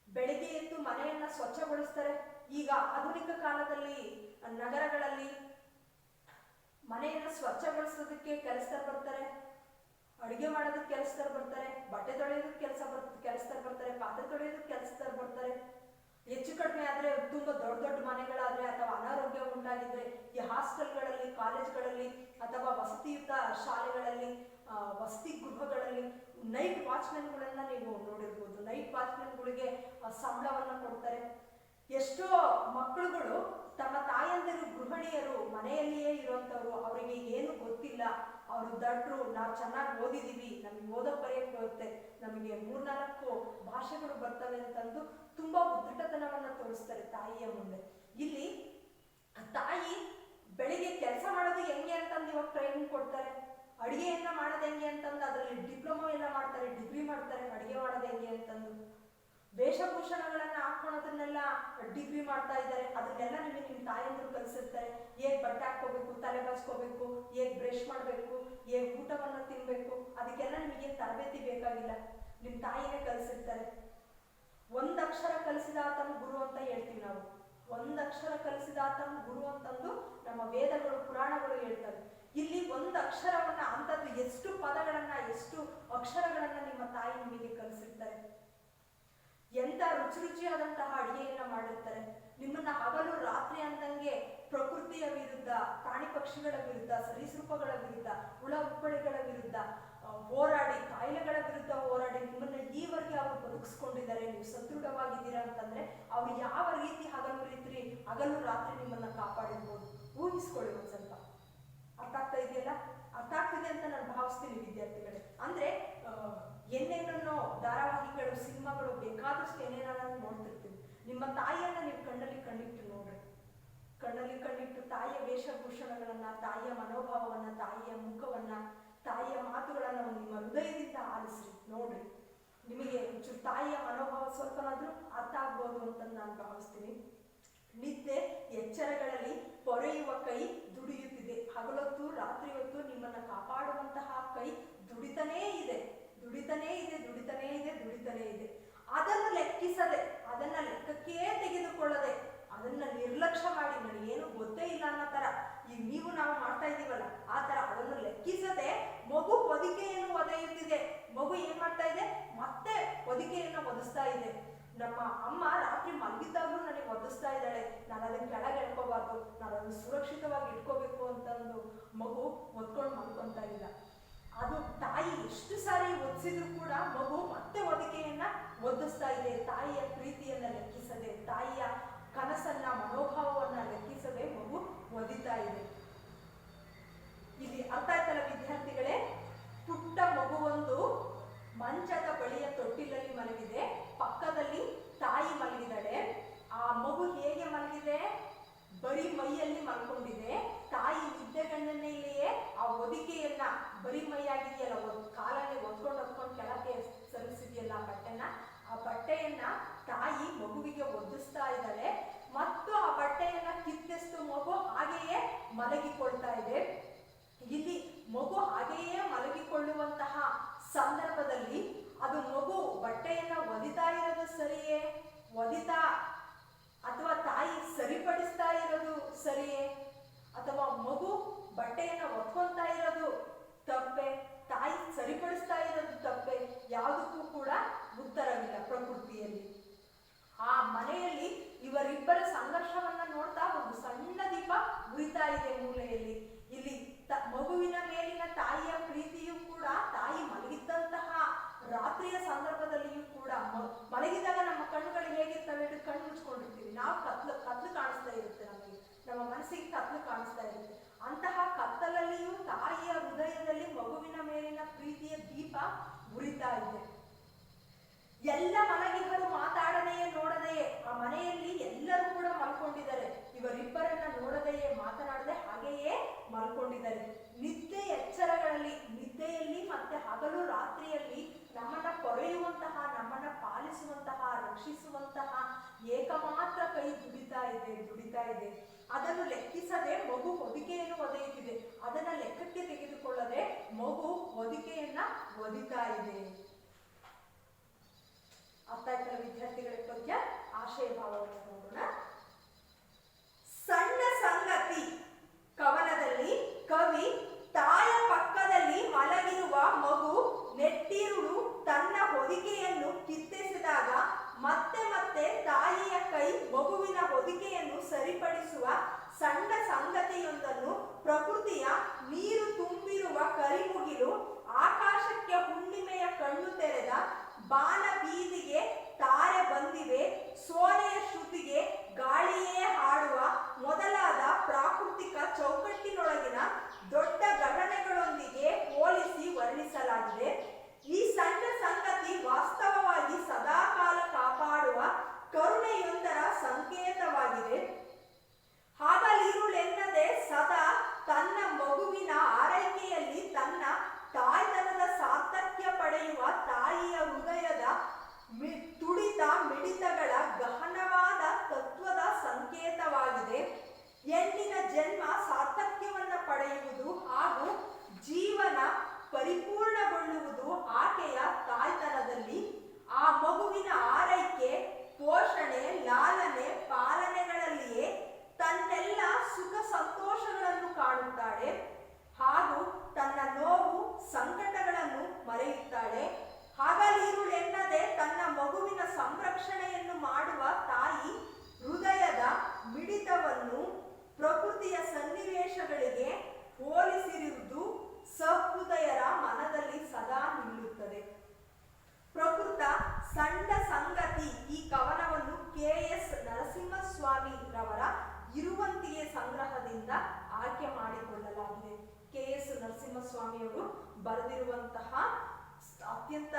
ಬೆಳಿಗ್ಗೆ ಎದ್ದು ಮನೆಯನ್ನ ಸ್ವಚ್ಛಗೊಳಿಸ್ತಾರೆ. ಈಗ ಆಧುನಿಕ ಕಾಲದಲ್ಲಿ ನಗರಗಳಲ್ಲಿ ಮನೆಯನ್ನ ಸ್ವಚ್ಛಗೊಳಿಸೋದಕ್ಕೆ ಕೆಲಸದವ್ರು ಬರ್ತಾರೆ, ಅಡುಗೆ ಮಾಡೋದಕ್ಕೆ ಕೆಲಸದವ್ರು ಬರ್ತಾರೆ, ಬಟ್ಟೆ ತೊಳೆಯೋದಕ್ಕೆ ಕೆಲಸದವ್ರು ಬರ್ತಾರೆ, ಪಾತ್ರೆ ತೊಳೆಯೋದಕ್ಕೆ ಕೆಲಸದವ್ರು ಬರ್ತಾರೆ. ಹೆಚ್ಚು ಕಡಿಮೆ ಆದ್ರೆ, ತುಂಬಾ ದೊಡ್ಡ ದೊಡ್ಡ ಮನೆಗಳಾದ್ರೆ ಅಥವಾ ಅನಾರೋಗ್ಯ ಉಂಟಾಗಿದ್ರೆ ಈ ಹಾಸ್ಟೆಲ್ಗಳಲ್ಲಿ, ಕಾಲೇಜ್ಗಳಲ್ಲಿ ಅಥವಾ ವಸತಿಯುತ ಶಾಲೆಗಳಲ್ಲಿ, ವಸತಿ ಗೃಹಗಳಲ್ಲಿ ನೈಟ್ ವಾಚ್ಮೆನ್ಗಳನ್ನ ನೀವು ನೋಡಿರ್ಬೋದು. ನೈಟ್ ವಾಚ್ಮೆನ್ಗಳಿಗೆ ಸಂಬಳವನ್ನ ಕೊಡ್ತಾರೆ. ಎಷ್ಟೋ ಮಕ್ಕಳುಗಳು ತಮ್ಮ ತಾಯಂದಿರು ಗೃಹಿಣಿಯರು ಮನೆಯಲ್ಲಿಯೇ ಇರುವಂತವ್ರು, ಅವರಿಗೆ ಏನು ಗೊತ್ತಿಲ್ಲ, ಅವರು ದಡ್ರು, ನಾವು ಚೆನ್ನಾಗಿ ಓದಿದೀವಿ, ನಮಗೆ ಓದೋ ಬರೆಯಕ್ಕೆ ಬರುತ್ತೆ, ನಮಗೆ 3-4 ಭಾಷೆಗಳು ಬರ್ತವೆ ಅಂತಂದು ತುಂಬಾ ಉದ್ದಟತನವನ್ನ ತೋರಿಸ್ತಾರೆ ತಾಯಿಯ ಮುಂದೆ. ಇಲ್ಲಿ ತಾಯಿ ಬೆಳಿಗ್ಗೆ ಕೆಲಸ ಮಾಡೋದು ಹೆಂಗೆ ಅಂತಂದು ಇವಾಗ ಟ್ರೈನಿಂಗ್ ಕೊಡ್ತಾರೆ. ಅಡಿಗೆಯನ್ನ ಮಾಡೋದು ಹೆಂಗೆ ಅಂತಂದು ಅದರಲ್ಲಿ ಡಿಪ್ಲೊಮಾ ಎಲ್ಲ ಮಾಡ್ತಾರೆ, ಡಿಗ್ರಿ ಮಾಡ್ತಾರೆ ಅಡಿಗೆ ಮಾಡೋದು ಹೆಂಗೆ ಅಂತಂದು. ವೇಷಭೂಷಣಗಳನ್ನ ಹಾಕೋಣೋದನ್ನೆಲ್ಲ ಡಿಗ್ರಿ ಮಾಡ್ತಾ ಇದ್ದಾರೆ. ಅದನ್ನೆಲ್ಲ ನಿಮಗೆ ನಿಮ್ಮ ತಾಯಂದ್ರು ಕಲಿಸಿರ್ತಾರೆ. ಹೇಗ್ ಬಟ್ಟೆ ಹಾಕೋಬೇಕು, ತಲೆ ಬಾಚ್ಕೋಬೇಕು, ಹೇಗ್ ಬ್ರಷ್ ಮಾಡಬೇಕು, ಹೇಗ್ ಊಟವನ್ನ ತಿನ್ಬೇಕು, ಅದಕ್ಕೆಲ್ಲ ನಿಮಗೆ ತರಬೇತಿ ಬೇಕಾಗಿಲ್ಲ, ನಿಮ್ಮ ತಾಯಿನೇ ಕಲಿಸಿರ್ತಾರೆ. ಒಂದಕ್ಷರ ಕಲಿಸಿದಾತನ ಗುರು ಅಂತ ಹೇಳ್ತೀವಿ ನಾವು. ಒಂದಕ್ಷರ ಕಲಿಸಿದಾತನ ಗುರು ಅಂತಂದು ನಮ್ಮ ವೇದಗಳು, ಪುರಾಣಗಳು ಹೇಳ್ತವೆ. ಇಲ್ಲಿ ಒಂದು ಅಕ್ಷರವನ್ನ, ಅಂತದ್ದು ಎಷ್ಟು ಪದಗಳನ್ನ, ಎಷ್ಟು ಅಕ್ಷರಗಳನ್ನ ನಿಮ್ಮ ತಾಯಿ ನಿಮಗೆ ಕಲಿಸಿರ್ತಾರೆ. ಎಂತ ರುಚಿಯಾದಂತಹ ಅಡಿಗೆಯನ್ನ ಮಾಡಿರ್ತಾರೆ. ನಿಮ್ಮನ್ನ ಹಗಲು ರಾತ್ರಿ ಅಂದಂಗೆ ಪ್ರಕೃತಿಯ ವಿರುದ್ಧ, ಪ್ರಾಣಿ ಪಕ್ಷಿಗಳ ವಿರುದ್ಧ, ಸರೀಸೃಪಗಳ ವಿರುದ್ಧ, ಹುಳ ಹುಪ್ಪಳಿಗಳ ವಿರುದ್ಧ ಹೋರಾಡಿ, ಕಾಯಿಲೆಗಳ ವಿರುದ್ಧ ಹೋರಾಡಿ ನಿಮ್ಮನ್ನ ಈವರೆಗೆ ಅವರು ಬದುಕಿಸ್ಕೊಂಡಿದ್ದಾರೆ. ನೀವು ಸದೃಢವಾಗಿದ್ದೀರಾ ಅಂತಂದ್ರೆ ಅವ್ರು ಯಾವ ರೀತಿ ಹಗಲು ರಾತ್ರಿ ನಿಮ್ಮನ್ನ ಕಾಪಾಡಿರ್ಬೋದು. ಊಹಿಸ್ಕೊಳ್ಳಿ ಒಂದ್ ಸ್ವಲ್ಪ. ಅರ್ಥ ಆಗ್ತಾ ಇದೆಯಲ್ಲ? ಅರ್ಥ ಆಗ್ತಿದೆ ಅಂತ ನಾನು ಭಾವಿಸ್ತೀನಿ ವಿದ್ಯಾರ್ಥಿಗಳೇ. ಅಂದ್ರೆ ಏನೇನೋ ಧಾರಾವಾಹಿಗಳು, ಸಿನಿಮಾಗಳು ಬೇಕಾದಷ್ಟು ಏನೇನಾದ್ರು ನೋಡ್ತಿರ್ತೀವಿ. ನಿಮ್ಮ ತಾಯಿಯನ್ನ ನೀವು ಕಣ್ಣಲ್ಲಿ ಕಣ್ಣಿಟ್ಟು ನೋಡ್ರಿ. ಕಣ್ಣಲ್ಲಿ ಕಣ್ಣಿಟ್ಟು ತಾಯಿಯ ವೇಷಭೂಷಣಗಳನ್ನ, ತಾಯಿಯ ಮನೋಭಾವವನ್ನ, ತಾಯಿಯ ಮುಖವನ್ನ, ತಾಯಿಯ ಮಾತುಗಳನ್ನ ನಿಮ್ಮ ಹೃದಯದಿಂದ ಆಲಿಸ್ರಿ, ನೋಡ್ರಿ. ನಿಮಗೆ ಒಂಚೂರು ತಾಯಿಯ ಮನೋಭಾವ ಸ್ವಲ್ಪನಾದ್ರೂ ಅರ್ಥ ಆಗ್ಬೋದು ಅಂತ ನಾನು ಭಾವಿಸ್ತೀನಿ. ನಿದ್ದೆ ಎಚ್ಚರಗಳಲ್ಲಿ ಪೊರೆಯುವ ಕೈ ದುಡಿಯುತ್ತಿದೆ. ಹಗಲೊತ್ತು ರಾತ್ರಿ ಹೊತ್ತು ನಿಮ್ಮನ್ನ ಕಾಪಾಡುವಂತಹ ಕೈ ದುಡಿತಾನೇ ಇದೆ, ದುಡಿತಾನೇ ಇದೆ, ದುಡಿತಾನೇ ಇದೆ, ದುಡಿತಾನೇ ಇದೆ. ಅದನ್ನು ಲೆಕ್ಕಿಸದೆ, ಅದನ್ನ ಲೆಕ್ಕಕ್ಕೆ ತೆಗೆದುಕೊಳ್ಳದೆ, ಅದನ್ನ ನಿರ್ಲಕ್ಷ್ಯ ಮಾಡಿ ನನಗೇನು ಗೊತ್ತೇ ಇಲ್ಲ ಅನ್ನೋ ತರ ಈಗ ನೀವು ನಾವು ಮಾಡ್ತಾ ಇದೀವಲ್ಲ ಆ ತರ ಅದನ್ನು ಲೆಕ್ಕಿಸದೆ ಮಗು ಹೊದಿಕೆಯನ್ನು ಒದೆಯುತ್ತಿದೆ. ಮಗು ಏನ್ ಮಾಡ್ತಾ ಇದೆ? ಮತ್ತೆ ಹೊದಿಕೆಯನ್ನು ಒದಿಸ್ತಾ ಇದೆ. ನಮ್ಮ ಅಮ್ಮ ರಾತ್ರಿ ಮಲಗಿದ್ದಾಗ್ಲೂ ನನಗೆ ಒದಿಸ್ತಾ ಇದ್ದಾಳೆ, ನಾನು ಅದನ್ನ ಕೆಳಗೆ ಎಳ್ಕೋಬಾರ್ದು, ನಾನು ಅದನ್ನು ಸುರಕ್ಷಿತವಾಗಿ ಇಟ್ಕೋಬೇಕು ಅಂತಂದು ಮಗು ಒದ್ಕೊಂಡು ಮಲ್ಕೊಂತ ಇಲ್ಲ. ಅದು ತಾಯಿ ಎಷ್ಟು ಸಾರಿ ಒದಿಸಿದ್ರು ಕೂಡ ಮಗು ಮತ್ತೆ ಹೊದಿಕೆಯನ್ನ ಒದಿಸ್ತಾ ಇದೆ. ತಾಯಿಯ ಪ್ರೀತಿಯನ್ನ ಲೆಕ್ಕಿಸದೆ, ತಾಯಿಯ ಕನಸನ್ನ, ಮನೋಭಾವವನ್ನ ಲೆಕ್ಕಿಸದೆ ಮಗು ಒದಿತಾ ಇದೆ. ಇಲ್ಲಿ ಅರ್ಥ ಆಯ್ತಲ್ಲ ವಿದ್ಯಾರ್ಥಿಗಳೇ? ಪುಟ್ಟ ಮಗುವೊಂದು ಮಂಚದ ಬಳಿಯ ತೊಟ್ಟಿಲಲ್ಲಿ ಮಲಗಿದೆ, ಪಕ್ಕದಲ್ಲಿ ತಾಯಿ ಮಲಗಿದ್ದಾಳೆ. ಆ ಮಗು ಹೇಗೆ ಮಲಗಿದೆ? ಬರೀ ಬರೀ ಮೈಯಾಗಿದೆಯಲ್ಲ, ಕಾಲಲ್ಲಿ ಹೊತ್ಕೊಂಡು ಕೆಳಕ್ಕೆ ಸರಿಸಿದೆಯಲ್ಲ ಆ ಬಟ್ಟೆನ, ಆ ಬಟ್ಟೆಯನ್ನ ತಾಯಿ ಮಗುವಿಗೆ ಒದಿಸ್ತಾ ಇದ್ದಾಳೆ ಮತ್ತು ಆ ಬಟ್ಟೆಯನ್ನ ಕಿತ್ತೆಷ್ಟು ಮಗು ಹಾಗೆಯೇ ಮಲಗಿಕೊಳ್ತಾ ಇದೆ. ಇಲ್ಲಿ ಮಗು ಹಾಗೆಯೇ ಮಲಗಿಕೊಳ್ಳುವಂತಹ ಸಂದರ್ಭದಲ್ಲಿ ಅದು ಮಗು ಬಟ್ಟೆಯನ್ನ ಒದಿತಾ ಇರೋದು ಸರಿಯೇ, ಒದಿತಾ ಅಥವಾ ತಾಯಿ ಸರಿಪಡಿಸ್ತಾ ಇರೋದು ಸರಿಯೇ, ಅಥವಾ ಮಗು ಬಟ್ಟೆಯನ್ನ ಒತ್ಕೊಂತಾ ಇರೋದು ತಪ್ಪೆ, ತಾಯಿ ಸರಿಪಡಿಸ್ತಾ ಇರೋದು ತಪ್ಪೆ? ಯಾವುದಕ್ಕೂ ಕೂಡ ಉತ್ತರವಿಲ್ಲ ಪ್ರಕೃತಿಯಲ್ಲಿ. ಆ ಮನೆಯಲ್ಲಿ ಇವರಿಬ್ಬರ ಸಂಘರ್ಷವನ್ನ ನೋಡ್ತಾ ಒಂದು ಸಣ್ಣ ದೀಪ ಉರಿತಾ ಇದೆ ಮೂಲೆಯಲ್ಲಿ. ಇಲ್ಲಿ ಮಗುವಿನ ಮೇಲಿನ ತಾಯಿಯ ಪ್ರೀತಿಯೂ ಕೂಡ, ತಾಯಿ ಮಲಗಿದ್ದಂತಹ ರಾತ್ರಿಯ ಸಂದರ್ಭದಲ್ಲಿಯೂ ಕೂಡ, ಮಲಗಿದಾಗ ನಮ್ಮ ಕಣ್ಣುಗಳು ಹೇಗಿರ್ತವೆ, ಕಣ್ಣು ಮುಚ್ಕೊಂಡಿರ್ತೀವಿ ನಾವು, ಕತ್ಲು ಕಾಣಿಸ್ತಾ ಇರುತ್ತೆ ನಮಗೆ, ನಮ್ಮ ಮನಸ್ಸಿಗೆ ಕತ್ಲು ಕಾಣಿಸ್ತಾ ಇರುತ್ತೆ. ಅಂತಹ ಕತ್ತಲಲ್ಲಿಯೂ ತಾಯಿಯ ಹೃದಯದಲ್ಲಿ ಮಗುವಿನ ಮೇಲಿನ ಪ್ರೀತಿಯ ದೀಪ ಉರಿತಾ ಇದೆ. ಎಲ್ಲ ಮಲಗಿಗರು ಮಾತಾಡದೆಯೇ ನೋಡದೆಯೇ ಆ ಮನೆಯಲ್ಲಿ ಎಲ್ಲರೂ ಕೂಡ ಮಲ್ಕೊಂಡಿದ್ದಾರೆ. ಇವರಿಬ್ಬರನ್ನ ನೋಡದೆಯೇ ಮಾತನಾಡದೆ ಹಾಗೆಯೇ ಮಲ್ಕೊಂಡಿದ್ದಾರೆ. ನಿದ್ದೆ ಎಚ್ಚರಗಳಲ್ಲಿ, ನಿದ್ದೆಯಲ್ಲಿ ಮತ್ತೆ ಹಗಲು ರಾತ್ರಿಯಲ್ಲಿ ನಮ್ಮನ್ನ ಕೊರೆಯುವಂತಹ, ನಮ್ಮನ್ನ ಪಾಲಿಸುವಂತಹ, ರಕ್ಷಿಸುವಂತಹ ಏಕಮಾತ್ರ ಕೈ ದುಡಿತಾ ಇದೆ. ಅದನ್ನು ಲೆಕ್ಕಿಸದೆ ಮಗು ಹೊದಿಕೆಯನ್ನು ಒದೆಯುತ್ತಿದೆ. ಅದನ್ನ ಲೆಕ್ಕಕ್ಕೆ ತೆಗೆದುಕೊಳ್ಳದೆ ಮಗು ಹೊದಿಕೆಯನ್ನ ಒದಿತಾ ಇದೆ. ಅರ್ಥ ಆಯ್ತಲ್ಲ ವಿದ್ಯಾರ್ಥಿಗಳ ಪದ್ಯ ಆಶಯ ಭಾವವನ್ನು ನೋಡೋಣ. ಸಣ್ಣ ಸಂಗತಿ ಕವನದಲ್ಲಿ ಕವಿ ತಾಯ ಪಕ್ಕದಲ್ಲಿ ಮಲಗಿರುವ ಮಗು ನೆಟ್ಟಿರುಳು ತನ್ನ ಹೊದಿಕೆಯನ್ನು ಕಿತ್ತೆಸೆದಾಗ ಮತ್ತೆ ಮತ್ತೆ ತಾಯಿಯ ಕೈ ಮಗುವಿನ ಹೊದಿಕೆಯನ್ನು ಸರಿಪಡಿಸುವ ಸಣ್ಣ ಸಂಗತಿಯೊಂದನ್ನು ಪ್ರಕೃತಿಯ ನೀರು ತುಂಬಿರುವ ಕರಿಮುಗಿಲು ಆಕಾಶಕ್ಕೆ ಹುಣ್ಣಿಮೆಯ ಕಣ್ಣು ತೆರೆದ ಬಾನ ಬೀದಿಗೆ ತಾರೆ ಬಂದಿವೆ, ಸೋನೆಯ ಶ್ರುತಿಗೆ ಗಾಳಿಯೇ ಹಾಡುವ ಮೊದಲಾದ ಪ್ರಾಕೃತಿಕ ಚೌಕಟ್ಟಿನೊಳಗಿನ ದೊಡ್ಡ ಘಟನೆಗಳೊಂದಿಗೆ ಹೋಲಿಸಿ ವರ್ಣಿಸಲಾಗಿದೆ. ಈ ಸಣ್ಣ ಸಂಗತಿ ವಾಸ್ತವವಾಗಿ ಸದಾಕಾಲ ಕಾಪಾಡುವ ಕರುಣೆಯೊಂದರ ಸಂಕೇತವಾಗಿದೆ. ಹಾಗಲಿರುಳೆನ್ನದೆ ಸದಾ ತನ್ನ ಮಗುವಿನ ಆರೈಕೆಯಲ್ಲಿ ತನ್ನ ತಾಯ್ತನದ ಸಾರ್ಥಕ್ಯ ಪಡೆಯುವ ತಾಯಿಯ ಹೃದಯದ ತುಡಿತ ಮಿಡಿತಗಳ ಗಹನವಾದ ತತ್ವದ ಸಂಕೇತವಾಗಿದೆ. ಹೆಣ್ಣಿನ ಜನ್ಮ ಸಾರ್ಥಕ್ಯವನ್ನ ಪಡೆಯುವುದು ಹಾಗೂ ಜೀವನ ಪರಿಪೂರ್ಣಗೊಳ್ಳುವುದು ಆಕೆಯ ತಾಯ್ತನದಲ್ಲಿ. ಆ ಮಗುವಿನ ಆರೈಕೆ, ಪೋಷಣೆ, ಲಾಲನೆ, ಪಾಲನೆಗಳಲ್ಲಿಯೇ ತನ್ನೆಲ್ಲ ಸುಖ ಸಂತೋಷಗಳನ್ನು ಕಾಣುತ್ತಾಳೆ ಹಾಗೂ ತನ್ನ ನೋವು ಸಂಕಟಗಳನ್ನು ಮರೆಯುತ್ತಾಳೆ. ಹಗಲಿರುಳೆನ್ನದೆ ತನ್ನ ಮಗುವಿನ ಸಂರಕ್ಷಣೆಯನ್ನು ಮಾಡುವ ತಾಯಿ ಹೃದಯದ ಮಿಡಿತವನ್ನು ಪ್ರಕೃತಿಯ ಸನ್ನಿವೇಶಗಳಿಗೆ ಹೋಲಿಸಿರುವುದು ಸಹೃದಯರ ಮನದಲ್ಲಿ ಸದಾ ನಿಲ್ಲುತ್ತದೆ. ಪ್ರಕೃತ ಸಣ್ಣ ಸಂಗತಿ ಈ ಕವನವನ್ನು KS ನರಸಿಂಹಸ್ವಾಮಿ ರವರ ಇರುವಂತಿಗೆ ಸಂಗ್ರಹದಿಂದ ಆಯ್ಕೆ ಮಾಡಿಕೊಳ್ಳಲಾಗಿದೆ. KS ನರಸಿಂಹಸ್ವಾಮಿಯವರು ಬರೆದಿರುವಂತಹ ಅತ್ಯಂತ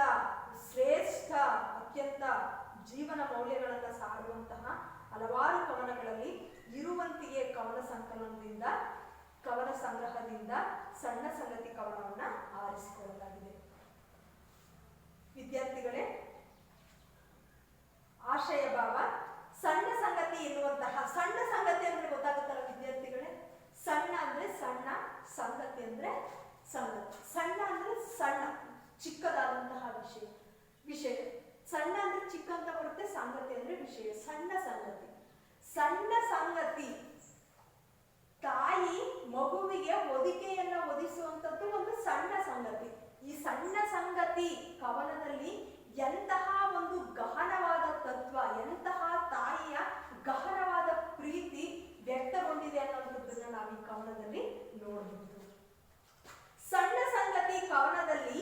ಶ್ರೇಷ್ಠ, ಅತ್ಯಂತ ಜೀವನ ಮೌಲ್ಯಗಳನ್ನು ಸಾರುವಂತಹ ಹಲವಾರು ಕವನಗಳಲ್ಲಿ ಇರುವಂತಿಗೆ ಕವನ ಸಂಕಲನದಿಂದ, ಕವನ ಸಂಗ್ರಹದಿಂದ ಸಣ್ಣ ಸಂಗತಿ ಕವನವನ್ನ ಆರಿಸಿಕೊಳ್ಳಲಾಗಿದೆ. ವಿದ್ಯಾರ್ಥಿಗಳೇ, ಆಶಯ ಭಾವ ಸಣ್ಣ ಸಂಗತಿ ಎನ್ನುವಂತಹ, ಸಣ್ಣ ಸಂಗತಿ ಅಂದ್ರೆ ಗೊತ್ತಾಗುತ್ತಲ್ಲ ವಿದ್ಯಾರ್ಥಿಗಳೇ, ಸಣ್ಣ ಅಂದ್ರೆ ಸಣ್ಣ, ಸಂಗತಿ ಅಂದ್ರೆ ಸಂಗತಿ. ಸಣ್ಣ ಅಂದ್ರೆ ಸಣ್ಣ, ಚಿಕ್ಕದಾದಂತಹ ವಿಷಯ. ಸಣ್ಣ ಅಂದ್ರೆ ಚಿಕ್ಕ ಅಂತ ಬರುತ್ತೆ, ಸಂಗತಿ ಅಂದ್ರೆ ವಿಷಯ. ಸಣ್ಣ ಸಂಗತಿ, ಸಣ್ಣ ಸಂಗತಿ. ತಾಯಿ ಮಗುವಿಗೆ ಹೊದಿಕೆಯನ್ನ ಒದಿಸುವಂಥದ್ದು ಒಂದು ಸಣ್ಣ ಸಂಗತಿ. ಈ ಸಣ್ಣ ಸಂಗತಿ ಕವನದಲ್ಲಿ ಎಂತಹ ಒಂದು ಗಹನವಾದ ತತ್ವ, ಎಂತಹ ತಾಯಿಯ ಗಹನವಾದ ಪ್ರೀತಿ ವ್ಯಕ್ತಗೊಂಡಿದೆ ಅನ್ನೋದನ್ನ ನಾವು ಈ ಕವನದಲ್ಲಿ ನೋಡಬಹುದು. ಸಣ್ಣ ಸಂಗತಿ ಕವನದಲ್ಲಿ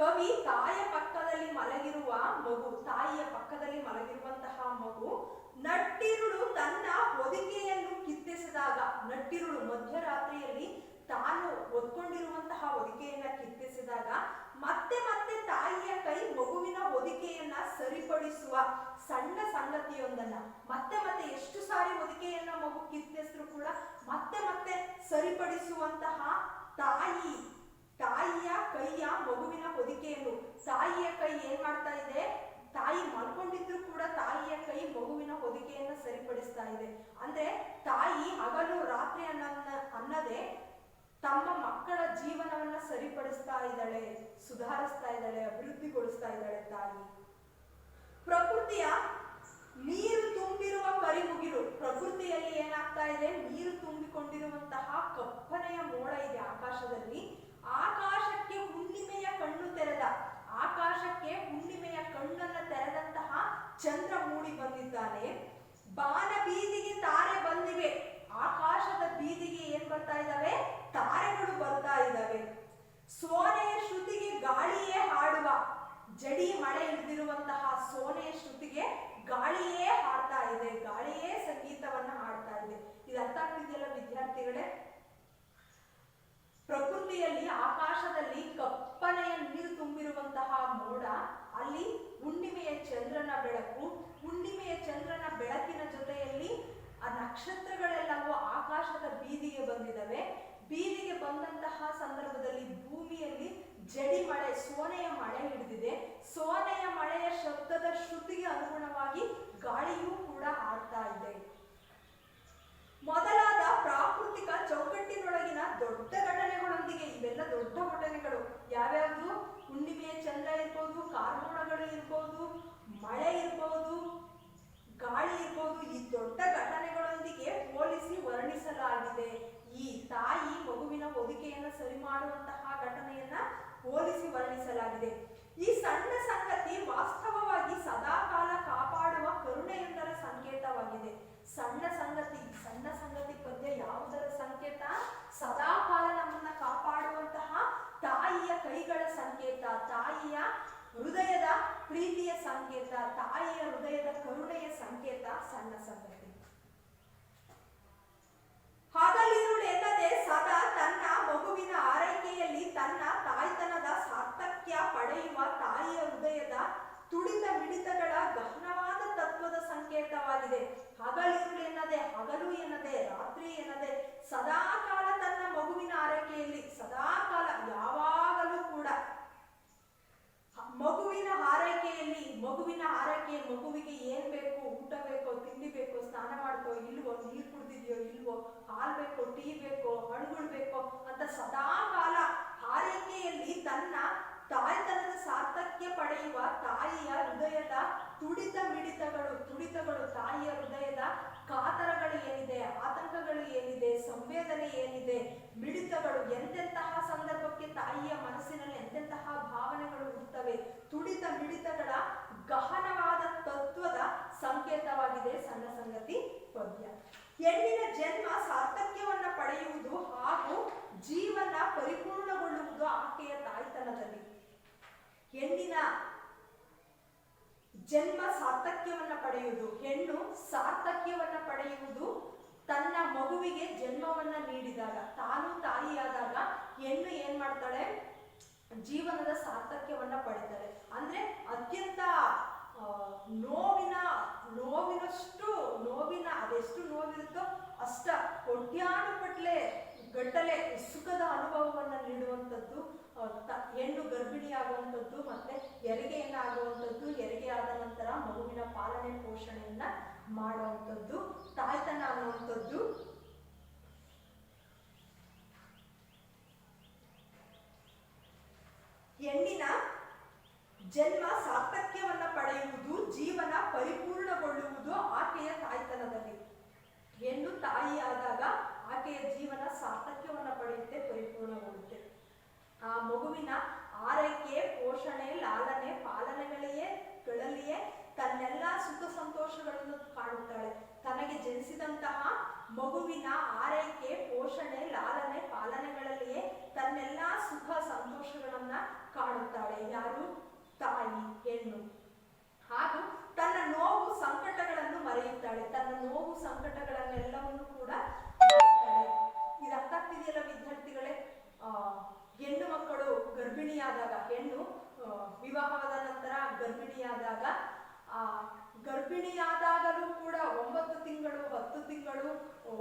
ಕವಿ ತಾಯಿಯ ಪಕ್ಕದಲ್ಲಿ ಮಲಗಿರುವ ಮಗು, ತಾಯಿಯ ಪಕ್ಕದಲ್ಲಿ ಮಲಗಿರುವಂತಹ ಮಗು ನಟ್ಟಿರುಳು ತನ್ನ ಹೊದಿಕೆಯನ್ನು ಕಿತ್ತೆಸೆದಾಗ, ನಟ್ಟಿರುಳು ಮಧ್ಯರಾತ್ರಿಯಲ್ಲಿ ತಾನು ಒದ್ಕೊಂಡಿರುವಂತಹ ಹೊದಿಕೆಯನ್ನ ಕಿತ್ತೆಸೆದಾಗ ಮತ್ತೆ ಮತ್ತೆ ತಾಯಿಯ ಕೈ ಮಗುವಿನ ಹೊದಿಕೆಯನ್ನ ಸರಿಪಡಿಸುವ ಸಣ್ಣ ಸಂಗತಿಯೊಂದನ್ನ, ಮತ್ತೆ ಮತ್ತೆ ಎಷ್ಟು ಸಾರಿ ಹೊದಿಕೆಯನ್ನ ಮಗು ಕಿತ್ತೆಸರು ಕೂಡ ಮತ್ತೆ ಮತ್ತೆ ಸರಿಪಡಿಸುವಂತಹ ತಾಯಿಯ ಕೈಯ ಮಗುವಿನ ಹೊದಿಕೆಯನ್ನು. ತಾಯಿಯ ಕೈ ಏನ್ ಮಾಡ್ತಾ ಇದೆ? ತಾಯಿ ಮಲ್ಕೊಂಡಿದ್ರು ಕೂಡ ತಾಯಿಯ ಕೈ ಮಗುವಿನ ಹೊದಿಕೆಯನ್ನು ಸರಿಪಡಿಸ್ತಾ ಇದೆ. ಅಂದ್ರೆ ತಾಯಿ ಹಗಲು ರಾತ್ರಿ ಅನ್ನದೇ ತಮ್ಮ ಮಕ್ಕಳ ಜೀವನವನ್ನ ಸರಿಪಡಿಸ್ತಾ ಇದ್ದಾಳೆ, ಸುಧಾರಿಸ್ತಾ ಇದ್ದಾಳೆ, ಅಭಿವೃದ್ಧಿಗೊಳಿಸ್ತಾ ಇದ್ದಾಳೆ ತಾಯಿ. ಪ್ರಕೃತಿಯ ನೀರು ತುಂಬಿರುವ ಕರಿಮುಗಿಲು. ಪ್ರಕೃತಿಯಲ್ಲಿ ಏನಾಗ್ತಾ ಇದೆ? ನೀರು ತುಂಬಿಕೊಂಡಿರುವಂತಹ ಕಪ್ಪನೆಯ ಮೋಡ ಇದೆ ಆಕಾಶದಲ್ಲಿ. ಆಕಾಶಕ್ಕೆ ಹುಣ್ಣಿಮೆಯ ಕಣ್ಣು ತೆರೆದ, ಆಕಾಶಕ್ಕೆ ಹುಣ್ಣಿಮೆಯ ಕಣ್ಣನ್ನು ತೆರೆದಂತಹ ಚಂದ್ರ ಮೂಡಿ ಬಂದಿದ್ದಾನೆ. ಬಾನ ಬೀದಿಗೆ ತಾರೆ ಬಂದಿವೆ. ಆಕಾಶದ ಬೀದಿಗೆ ಏನ್ ಬರ್ತಾ ಇದ್ದಾವೆ? ತಾರೆಗಳು ಬರ್ತಾ ಇದ್ದಾವೆ. ಸೋನೆಯ ಶ್ರುತಿಗೆ ಗಾಳಿಯೇ ಹಾಡುವ. ಜಡಿ ಮಳೆ ಹಿಡಿದಿರುವಂತಹ ಸೋನೆಯ ಶ್ರುತಿಗೆ ಗಾಳಿಯೇ ಹಾಡ್ತಾ ಇದೆ, ಗಾಳಿಯೇ ಸಂಗೀತವನ್ನ ಹಾಡ್ತಾ ಇದೆ. ಇದು ಅರ್ಥ ಆಗ್ತಿದೆಯಲ್ಲ ವಿದ್ಯಾರ್ಥಿಗಳೇ? ಪ್ರಕೃತಿಯಲ್ಲಿ ಆಕಾಶದಲ್ಲಿ ಕಪ್ಪನೆಯ ನೀರು ತುಂಬಿರುವಂತಹ ಮೋಡ, ಅಲ್ಲಿ ಹುಣ್ಣಿಮೆಯ ಚಂದ್ರನ ಬೆಳಕು, ಹುಣ್ಣಿಮೆಯ ಚಂದ್ರನ ಬೆಳಕಿನ ಜೊತೆಯಲ್ಲಿ ಆ ನಕ್ಷತ್ರಗಳೆಲ್ಲವೂ ಆಕಾಶದ ಬೀದಿಗೆ ಬಂದಿದ್ದಾವೆ. ಬೀದಿಗೆ ಬಂದಂತಹ ಸಂದರ್ಭದಲ್ಲಿ ಭೂಮಿಯಲ್ಲಿ ಜಡಿ ಮಳೆ, ಸೋನೆಯ ಮಳೆ ಹಿಡಿದಿದೆ. ಸೋನೆಯ ಮಳೆಯ ಶಬ್ದದ ಶ್ರುತಿಗೆ ಅನುಗುಣವಾಗಿ ಗಾಳಿಯೂ ಕೂಡ ಹಾಡ್ತಾ ಇದೆ. ಮೊದಲಾದ ಪ್ರಾಕೃತಿಕ ಚೌಕಟ್ಟಿನೊಳಗಿನ ದೊಡ್ಡ ಘಟನೆಗಳೊಂದಿಗೆ, ಇವೆಲ್ಲ ದೊಡ್ಡ ಘಟನೆಗಳು ಯಾವ್ಯಾವುದು? ಹುಣ್ಣಿಮೆಯ ಚಂದ್ರ ಇರ್ಬೋದು, ಕಾರ್ಮೋಡಗಳು ಇರ್ಬೋದು, ಮಳೆ ಇರ್ಬೋದು, ಗಾಳಿ ಇರ್ಬೋದು. ಈ ದೊಡ್ಡ ಘಟನೆಗಳೊಂದಿಗೆ ಹೋಲಿಸಿ ವರ್ಣಿಸಲಾಗಿದೆ. ಈ ತಾಯಿ ಮಗುವಿನ ಹೊದಿಕೆಯನ್ನು ಸರಿ ಮಾಡುವಂತಹ ಘಟನೆಯನ್ನ ಹೋಲಿಸಿ ವರ್ಣಿಸಲಾಗಿದೆ. ಈ ಸಣ್ಣ ಸಂಗತಿ ವಾಸ್ತವವಾಗಿ ಸದಾಕಾಲ ಕಾಪಾಡುವ ಕರುಣೆಯೊಂದರ ಸಂಕೇತವಾಗಿದೆ. ಸಣ್ಣ ಸಂಗತಿ ಪದ್ಯ ಯಾವುದರ ಸಂಕೇತ? ಸದಾಕಾಲ ನಮ್ಮನ್ನ ಕಾಪಾಡುವಂತಹ ತಾಯಿಯ ಕೈಗಳ ಸಂಕೇತ, ತಾಯಿಯ ಹೃದಯದ ಪ್ರೀತಿಯ ಸಂಕೇತ, ತಾಯಿಯ ಹೃದಯದ ಕರುಣೆಯ ಸಂಕೇತ ಸಣ್ಣ ಸಂಗತಿ. ಹಗಲಿರುಳೆನ್ನದೆ ಸದಾ ತನ್ನ ಮಗುವಿನ ಆರೈಕೆಯಲ್ಲಿ ತನ್ನ ತಾಯ್ತನದ ಸಾರ್ಥಕ್ಯ ಪಡೆಯುವ ತಾಯಿಯ ಹೃದಯದ ತುಡಿತ ಮಿಡಿತಗಳ ಗಹನವಾದ ತತ್ವದ ಸಂಕೇತವಾಗಿದೆ. ಹಗಲಿರುಳೆನ್ನದೆ, ಹಗಲು ಎನ್ನದೆ, ರಾತ್ರಿ ಎನ್ನದೆ, ಸದಾಕಾಲ ತನ್ನ ಮಗುವಿನ ಆರೈಕೆಯಲ್ಲಿ, ಸದಾಕಾಲ ಯಾವಾಗಲೂ ಕೂಡ ಮಗುವಿನ ಆರೈಕೆಯಲ್ಲಿ, ಮಗುವಿಗೆ ಏನ್ ಬೇಕು? ಊಟ ಬೇಕೋ, ತಿಂಡಿ ಬೇಕೋ, ಸ್ನಾನ ಮಾಡ್ಕೋ ಇಲ್ವೋ, ನೀರು ಕುಡ್ದಿದ್ಯೋ ಇಲ್ವೋ, ಹಾಲು ಬೇಕೋ, ಟೀ ಬೇಕೋ, ಹಣ್ಣುಗಳು ಬೇಕೋ ಅಂತ ಸದಾಕಾಲ ಆರೈಕೆಯಲ್ಲಿ ತನ್ನ ತಾಯ್ತನದ ಸಾರ್ಥಕ್ಯ ಪಡೆಯುವ ತಾಯಿಯ ಹೃದಯದ ತುಡಿತಗಳು, ತಾಯಿಯ ಹೃದಯದ ಕಾತರಗಳು ಏನಿದೆ, ಆತಂಕಗಳು ಏನಿದೆ, ಸಂವೇದನೆ ಏನಿದೆ, ಮಿಡಿತಗಳು, ಎಂತೆಂತಹ ಸಂದರ್ಭಕ್ಕೆ ತಾಯಿಯ ಮನಸ್ಸಿನಲ್ಲಿ ಎಂತೆಂತಹ ಭಾವನೆಗಳು ಹುಟ್ಟುತ್ತವೆ, ತುಡಿತ ಮಿಡಿತಗಳ ಗಹನವಾದ ತತ್ವದ ಸಂಕೇತವಾಗಿದೆ ಸಣ್ಣ ಸಂಗತಿ ಪದ್ಯ. ಹೆಣ್ಣಿನ ಜನ್ಮ ಸಾರ್ಥಕ್ಯವನ್ನ ಪಡೆಯುವುದು ಹಾಗೂ ಜೀವನ ಪರಿಪೂರ್ಣಗೊಳ್ಳುವುದು ಆಕೆಯ ತಾಯ್ತನದಲ್ಲಿ. ಹೆಣ್ಣಿನ ಜನ್ಮ ಸಾರ್ಥಕ್ಯವನ್ನ ಪಡೆಯುವುದು, ಹೆಣ್ಣು ಸಾರ್ಥಕ್ಯವನ್ನ ಪಡೆಯುವುದು ತನ್ನ ಮಗುವಿಗೆ ಜನ್ಮವನ್ನ ನೀಡಿದಾಗ, ತಾನು ತಾಯಿಯಾದಾಗ ಹೆಣ್ಣು ಏನ್ ಮಾಡ್ತಾಳೆ? ಜೀವನದ ಸಾರ್ಥಕ್ಯವನ್ನ ಪಡಿತಾಳೆ. ಅಂದ್ರೆ ಅತ್ಯಂತ ನೋವಿನ ಅದೆಷ್ಟು ನೋವಿರುತ್ತೋ ಅಷ್ಟ ಕೋಟ್ಯಾನುಗಟ್ಟಲೆ ಗಟ್ಟಲೆ ಸುಖದ ಅನುಭವವನ್ನ ನೀಡುವಂಥದ್ದು ಹೆಣ್ಣು ಗರ್ಭಿಣಿಯಾಗುವಂಥದ್ದು, ಮತ್ತೆ ಹೆರಿಗೆಯನ್ನ ಆಗುವಂಥದ್ದು, ಹೆರಿಗೆ ಆದ ನಂತರ ಮಗುವಿನ ಪಾಲನೆ ಪೋಷಣೆಯನ್ನ ಮಾಡುವಂಥದ್ದು ತಾಯ್ತನ ಅನ್ನುವಂಥದ್ದು. ಹೆಣ್ಣಿನ ಜನ್ಮ ಸಾರ್ಥಕ್ಯವನ್ನ ಪಡೆಯುವುದು, ಜೀವನ ಪರಿಪೂರ್ಣಗೊಳ್ಳುವುದು ಆಕೆಯ ತಾಯ್ತನದಲ್ಲಿ. ಹೆಣ್ಣು ತಾಯಿಯಾದಾಗ ಆಕೆಯ ಜೀವನ ಸಾರ್ಥಕ್ಯವನ್ನ ಪಡೆಯುತ್ತೆ, ಪರಿಪೂರ್ಣಗೊಳ್ಳುತ್ತೆ. ಆ ಮಗುವಿನ ಆರೈಕೆ, ಪೋಷಣೆ, ಲಾಲನೆ, ಪಾಲನೆಗಳಲ್ಲಿಯೇ ತನ್ನೆಲ್ಲ ಸುಖ ಸಂತೋಷಗಳನ್ನು ಕಾಣುತ್ತಾಳೆ. ತನಗೆ ಜನಿಸಿದಂತಹ ಮಗುವಿನ ಆರೈಕೆ, ಪೋಷಣೆ, ಲಾಲನೆ, ಪಾಲನೆಗಳಲ್ಲಿಯೇ ತನ್ನೆಲ್ಲ ಸುಖ ಸಂತೋಷಗಳನ್ನ ಕಾಣುತ್ತಾಳೆ. ಯಾರು? ತಾಯಿ, ಹೆಣ್ಣು. ಹಾಗೂ ತನ್ನ ನೋವು ಸಂಕಟಗಳನ್ನು ಮರೆಯುತ್ತಾಳೆ. ತನ್ನ ನೋವು ಸಂಕಟಗಳನ್ನೆಲ್ಲವನ್ನು ಕೂಡ ಮರೆಯುತ್ತಾಳೆ. ಇದು ಅರ್ಥ ಆಗ್ತಿದೆಯಲ್ಲ ವಿದ್ಯಾರ್ಥಿಗಳೇ? ಹೆಣ್ಣು ಮಕ್ಕಳು ಗರ್ಭಿಣಿಯಾದಾಗ, ಹೆಣ್ಣು ವಿವಾಹವಾದ ನಂತರ ಗರ್ಭಿಣಿಯಾದಾಗಲೂ ಕೂಡ 9 ತಿಂಗಳು 10 ತಿಂಗಳು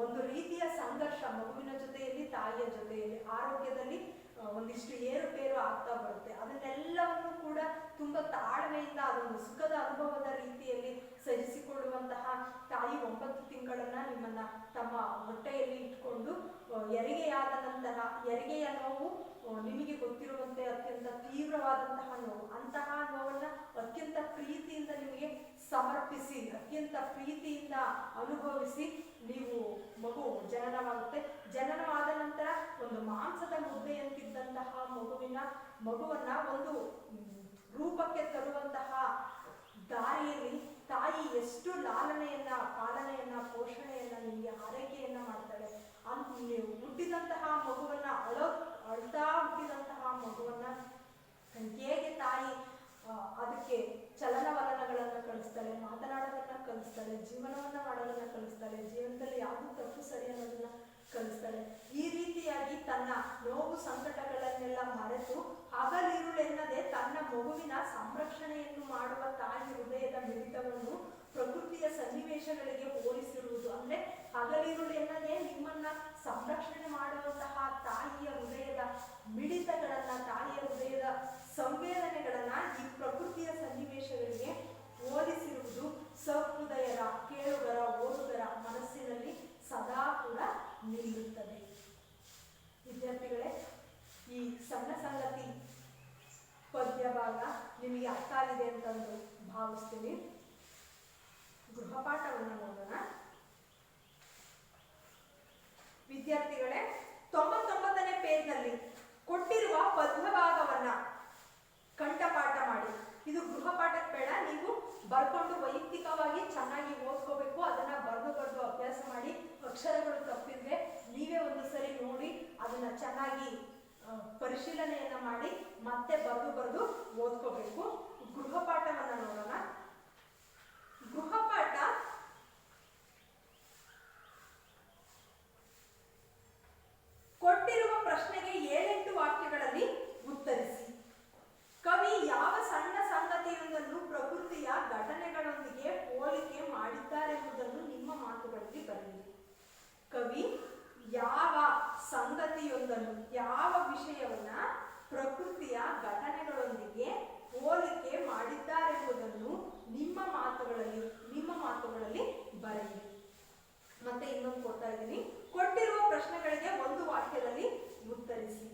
ಒಂದು ರೀತಿಯ ಸಂಘರ್ಷ ಮಗುವಿನ ಜೊತೆಯಲ್ಲಿ, ತಾಯಿಯ ಜೊತೆಯಲ್ಲಿ. ಆರೋಗ್ಯದಲ್ಲಿ ಒಂದಿಷ್ಟು ಏರುಪೇರು ಆಗ್ತಾ ಬರುತ್ತೆ. ಅದನ್ನೆಲ್ಲವನ್ನು ಕೂಡ ತುಂಬ ತಾಳ್ಮೆಯಿಂದ ಅದೊಂದು ಸುಖದ ಅನುಭವದ ರೀತಿಯಲ್ಲಿ ಸಹಿಸಿಕೊಳ್ಳುವಂತಹ ತಾಯಿ 9 ತಿಂಗಳನ್ನ ನಿಮ್ಮನ್ನ ತಮ್ಮ ಹೊಟ್ಟೆಯಲ್ಲಿ ಇಟ್ಕೊಂಡು ಹೆರಿಗೆಯಾದ ನಂತರ ಹೆರಿಗೆಯ ನೋವು ನಿಮಗೆ ಗೊತ್ತಿರುವಂತೆ ಅತ್ಯಂತ ತೀವ್ರವಾದಂತಹ ನೋವು. ಅಂತಹ ನೋವನ್ನ ಅತ್ಯಂತ ಪ್ರೀತಿಯಿಂದ ನಿಮಗೆ ಸಮರ್ಪಿಸಿ ಅತ್ಯಂತ ಪ್ರೀತಿಯಿಂದ ಅನುಭವಿಸಿ ನೀವು ಮಗು ಜನನವಾಗುತ್ತೆ. ಜನನವಾದ ನಂತರ ಒಂದು ಮಾಂಸದ ಮುದ್ದೆಯಂತಿದ್ದಂತಹ ಮಗುವನ್ನ ಒಂದು ರೂಪಕ್ಕೆ ತರುವಂತಹ ದಾರಿಯಲ್ಲಿ ತಾಯಿ ಎಷ್ಟು ಲಾಲನೆಯನ್ನ ಪಾಲನೆಯನ್ನ ಪೋಷಣೆಯನ್ನ ನಿಮಗೆ ಆರೈಕೆಯನ್ನ ಮಾಡ್ತಾಳೆ. ನೀವು ಹುಟ್ಟಿದಂತಹ ಮಗುವನ್ನ ಅಳ್ತಾ ಹುಟ್ಟಿದಂತಹ ಮಗುವನ್ನ ಹೇಗೆ ತಾಯಿ ಅದಕ್ಕೆ ಚಲನವಲನಗಳನ್ನು ಕಲಿಸ್ತಾಳೆ, ಮಾತನಾಡೋದನ್ನ ಕಲಿಸ್ತಾಳೆ, ಜೀವನವನ್ನ ಮಾಡೋದನ್ನ ಕಲಿಸ್ತಾಳೆ, ಜೀವನದಲ್ಲಿ ಯಾವುದು ತಪ್ಪು ಸರಿ ಅನ್ನೋದನ್ನ ಕಲಿಸ್ತಾಳೆ. ಈ ರೀತಿಯಾಗಿ ತನ್ನ ನೋವು ಸಂಕಟಗಳನ್ನೆಲ್ಲ ಮರೆತು ಹಗಲಿರುಳೆನ್ನದೆ ತನ್ನ ಮಗುವಿನ ಸಂರಕ್ಷಣೆಯನ್ನು ಮಾಡುವ ತಾಯಿ ಹೃದಯದ ಮಿಡಿತವನ್ನು ಪ್ರಕೃತಿಯ ಸನ್ನಿವೇಶಗಳಿಗೆ ಹೋಲಿಸಿರುವುದು. ಅಂದ್ರೆ ಹಗಲಿರುಳು ಎನ್ನದೇ ನಿಮ್ಮನ್ನ ಸಂರಕ್ಷಣೆ ಮಾಡುವಂತಹ ತಾಯಿಯ ಹೃದಯದ ಮಿಡಿತಗಳನ್ನ, ತಾಯಿಯ ಹೃದಯದ ಸಂವೇದನೆಗಳನ್ನ ಈ ಪ್ರಕೃತಿಯ ಸನ್ನಿವೇಶಗಳಿಗೆ ಹೋಲಿಸಿರುವುದು ಸಹೃದಯರ, ಕೇಳುಗರ, ಓದುಗರ ಮನಸ್ಸಿನಲ್ಲಿ ಸದಾ ಕೂಡ ನಿಲ್ಲುತ್ತದೆ. ವಿದ್ಯಾರ್ಥಿಗಳೇ, ಈ ಸಣ್ಣ ಸಂಗತಿ ಪದ್ಯ ಭಾಗ ನಿಮಗೆ ಅರ್ಥ ಆಗಿದೆ ಅಂತಂದು ಭಾವಿಸ್ತೀನಿ. ಗೃಹಪಾಠವನ್ನು ನೋಡೋಣ. ವಿದ್ಯಾರ್ಥಿಗಳೇ, 99ನೇ ಪೇಜ್ನಲ್ಲಿ ಕೊಟ್ಟಿರುವ ಪದ್ಯ ಭಾಗವನ್ನ ಕಂಠಪಾಠ ಮಾಡಿ. ಇದು ಗೃಹಪಾಠಕ್ಕೆ ಬೇಡ, ನೀವು ಬರ್ಕೊಂಡು ವೈಯಕ್ತಿಕವಾಗಿ ಚೆನ್ನಾಗಿ ಓದ್ಕೋಬೇಕು. ಅದನ್ನ ಬರೆದು ಅಭ್ಯಾಸ ಮಾಡಿ. ಅಕ್ಷರಗಳು ತಪ್ಪಿದ್ರೆ ನೀವೇ ಒಂದು ಸರಿ ನೋಡಿ ಅದನ್ನ ಚೆನ್ನಾಗಿ ಪರಿಶೀಲನೆಯನ್ನ ಮಾಡಿ ಮತ್ತೆ ಬರೆದು ಓದ್ಕೋಬೇಕು. ಗೃಹಪಾಠವನ್ನ ನೋಡೋಣ. ಗೃಹಪಾಠ ಕೊಟ್ಟಿರುವ ಪ್ರಶ್ನೆಗೆ 7-8 ವಾಕ್ಯಗಳಲ್ಲಿ ಉತ್ತರಿಸಿ. ಕವಿ ಯಾವ ಸಣ್ಣ ಸಂಗತಿಯೊಂದನ್ನು ಪ್ರಕೃತಿಯ ಘಟನೆಗಳೊಂದಿಗೆ ಹೋಲಿಕೆ ಮಾಡಿದ್ದಾರೆಂಬುದನ್ನು ನಿಮ್ಮ ಮಾತುಗಳಲ್ಲಿ ಬರೆಯಿರಿ. ಕವಿ ಯಾವ ಸಂಗತಿಯೊಂದನ್ನು, ಯಾವ ವಿಷಯವನ್ನ ಪ್ರಕೃತಿಯ ಘಟನೆಗಳೊಂದಿಗೆ ಹೋಲಿಕೆ ಮಾಡಿದ್ದಾರೆಂಬುದನ್ನು ನಿಮ್ಮ ಮಾತುಗಳಲ್ಲಿ ಬರೆಯಿರಿ. ಮತ್ತೆ ಇನ್ನೊಂದು ಕೊಡ್ತಾ ಇದ್ದೀನಿ. ಕೊಟ್ಟಿರುವ ಪ್ರಶ್ನೆಗಳಿಗೆ 1 ವಾಕ್ಯದಲ್ಲಿ ಉತ್ತರಿಸಿ.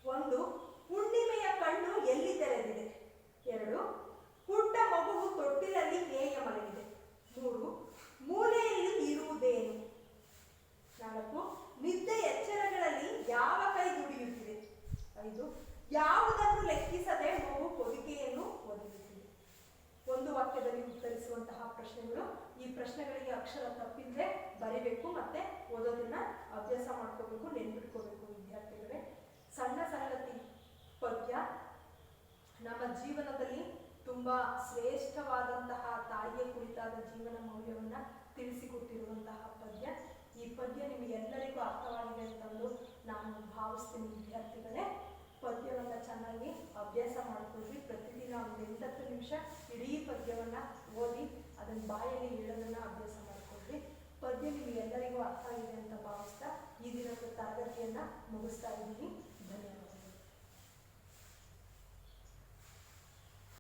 1. ಹುಣ್ಣಿಮೆಯ ಕಣ್ಣು ಎಲ್ಲಿ ತೆರೆದಿದೆ? 2. ಪುಟ್ಟ ಮಗುವು ತೊಟ್ಟಿಲಲ್ಲಿ ಹೇಗೆ ಮಲಗಿದೆ? 3. ಮೂಲೆಯಲ್ಲಿ ಇರುವುದೇನು? 4. ನಿದ್ದೆ ಎಚ್ಚರಗಳಲ್ಲಿ ಯಾವ ಕೈ ದುಡಿಯುತ್ತಿದೆ? 5. ಯಾವುದನ್ನು ಲೆಕ್ಕಿಸದೆ ಮಗು ಹೊದಿಕೆಯನ್ನು ಒದಗಿಸಿದೆ? 1 ವಾಕ್ಯದಲ್ಲಿ ಉತ್ತರಿಸುವಂತಹ ಪ್ರಶ್ನೆಗಳು. ಈ ಪ್ರಶ್ನೆಗಳಿಗೆ ಅಕ್ಷರ ತಪ್ಪಿದ್ರೆ ಬರಿಬೇಕು, ಮತ್ತೆ ಓದೋದನ್ನ ಅಭ್ಯಾಸ ಮಾಡ್ಕೋಬೇಕು, ನೆನ್ಪಿಟ್ಕೋಬೇಕು. ವಿದ್ಯಾರ್ಥಿಗಳೇ, ಸಣ್ಣ ಸಂಗತಿ ಪದ್ಯ ನಮ್ಮ ಜೀವನದಲ್ಲಿ ತುಂಬಾ ಶ್ರೇಷ್ಠವಾದಂತಹ ತಾಯಿಯ ಕುರಿತಾದ ಜೀವನ ಮೌಲ್ಯವನ್ನ ತಿಳಿಸಿಕೊಟ್ಟಿರುವಂತಹ ಪದ್ಯ. ಈ ಪದ್ಯ ನಿಮಗೆಲ್ಲರಿಗೂ ಅರ್ಥವಾಗಿದೆ ಅಂತಂದು ನಾನು ಭಾವಿಸ್ತೀನಿ. ವಿದ್ಯಾರ್ಥಿಗಳೇ, ಪದ್ಯವನ್ನ ಚೆನ್ನಾಗಿ ಅಭ್ಯಾಸ ಮಾಡ್ಕೊಳ್ರಿ. ಪ್ರತಿದಿನ ಒಂದು 8 ನಿಮಿಷ ಇಡೀ ಪದ್ಯವನ್ನ ಓದಿ ಅದನ್ನ ಬಾಯಲ್ಲಿ ಹೇಳೋದನ್ನ ಅಭ್ಯಾಸ ಮಾಡ್ಕೊಳ್ರಿ. ಪದ್ಯ ನಿಮಗೆಲ್ಲರಿಗೂ ಅರ್ಥ ಆಗಿದೆ ಅಂತ ಭಾವಿಸ್ತಾ ಈ ದಿನದ ತರಗತಿಯನ್ನ ಮುಗಿಸ್ತಾ ಇದ್ದೀನಿ.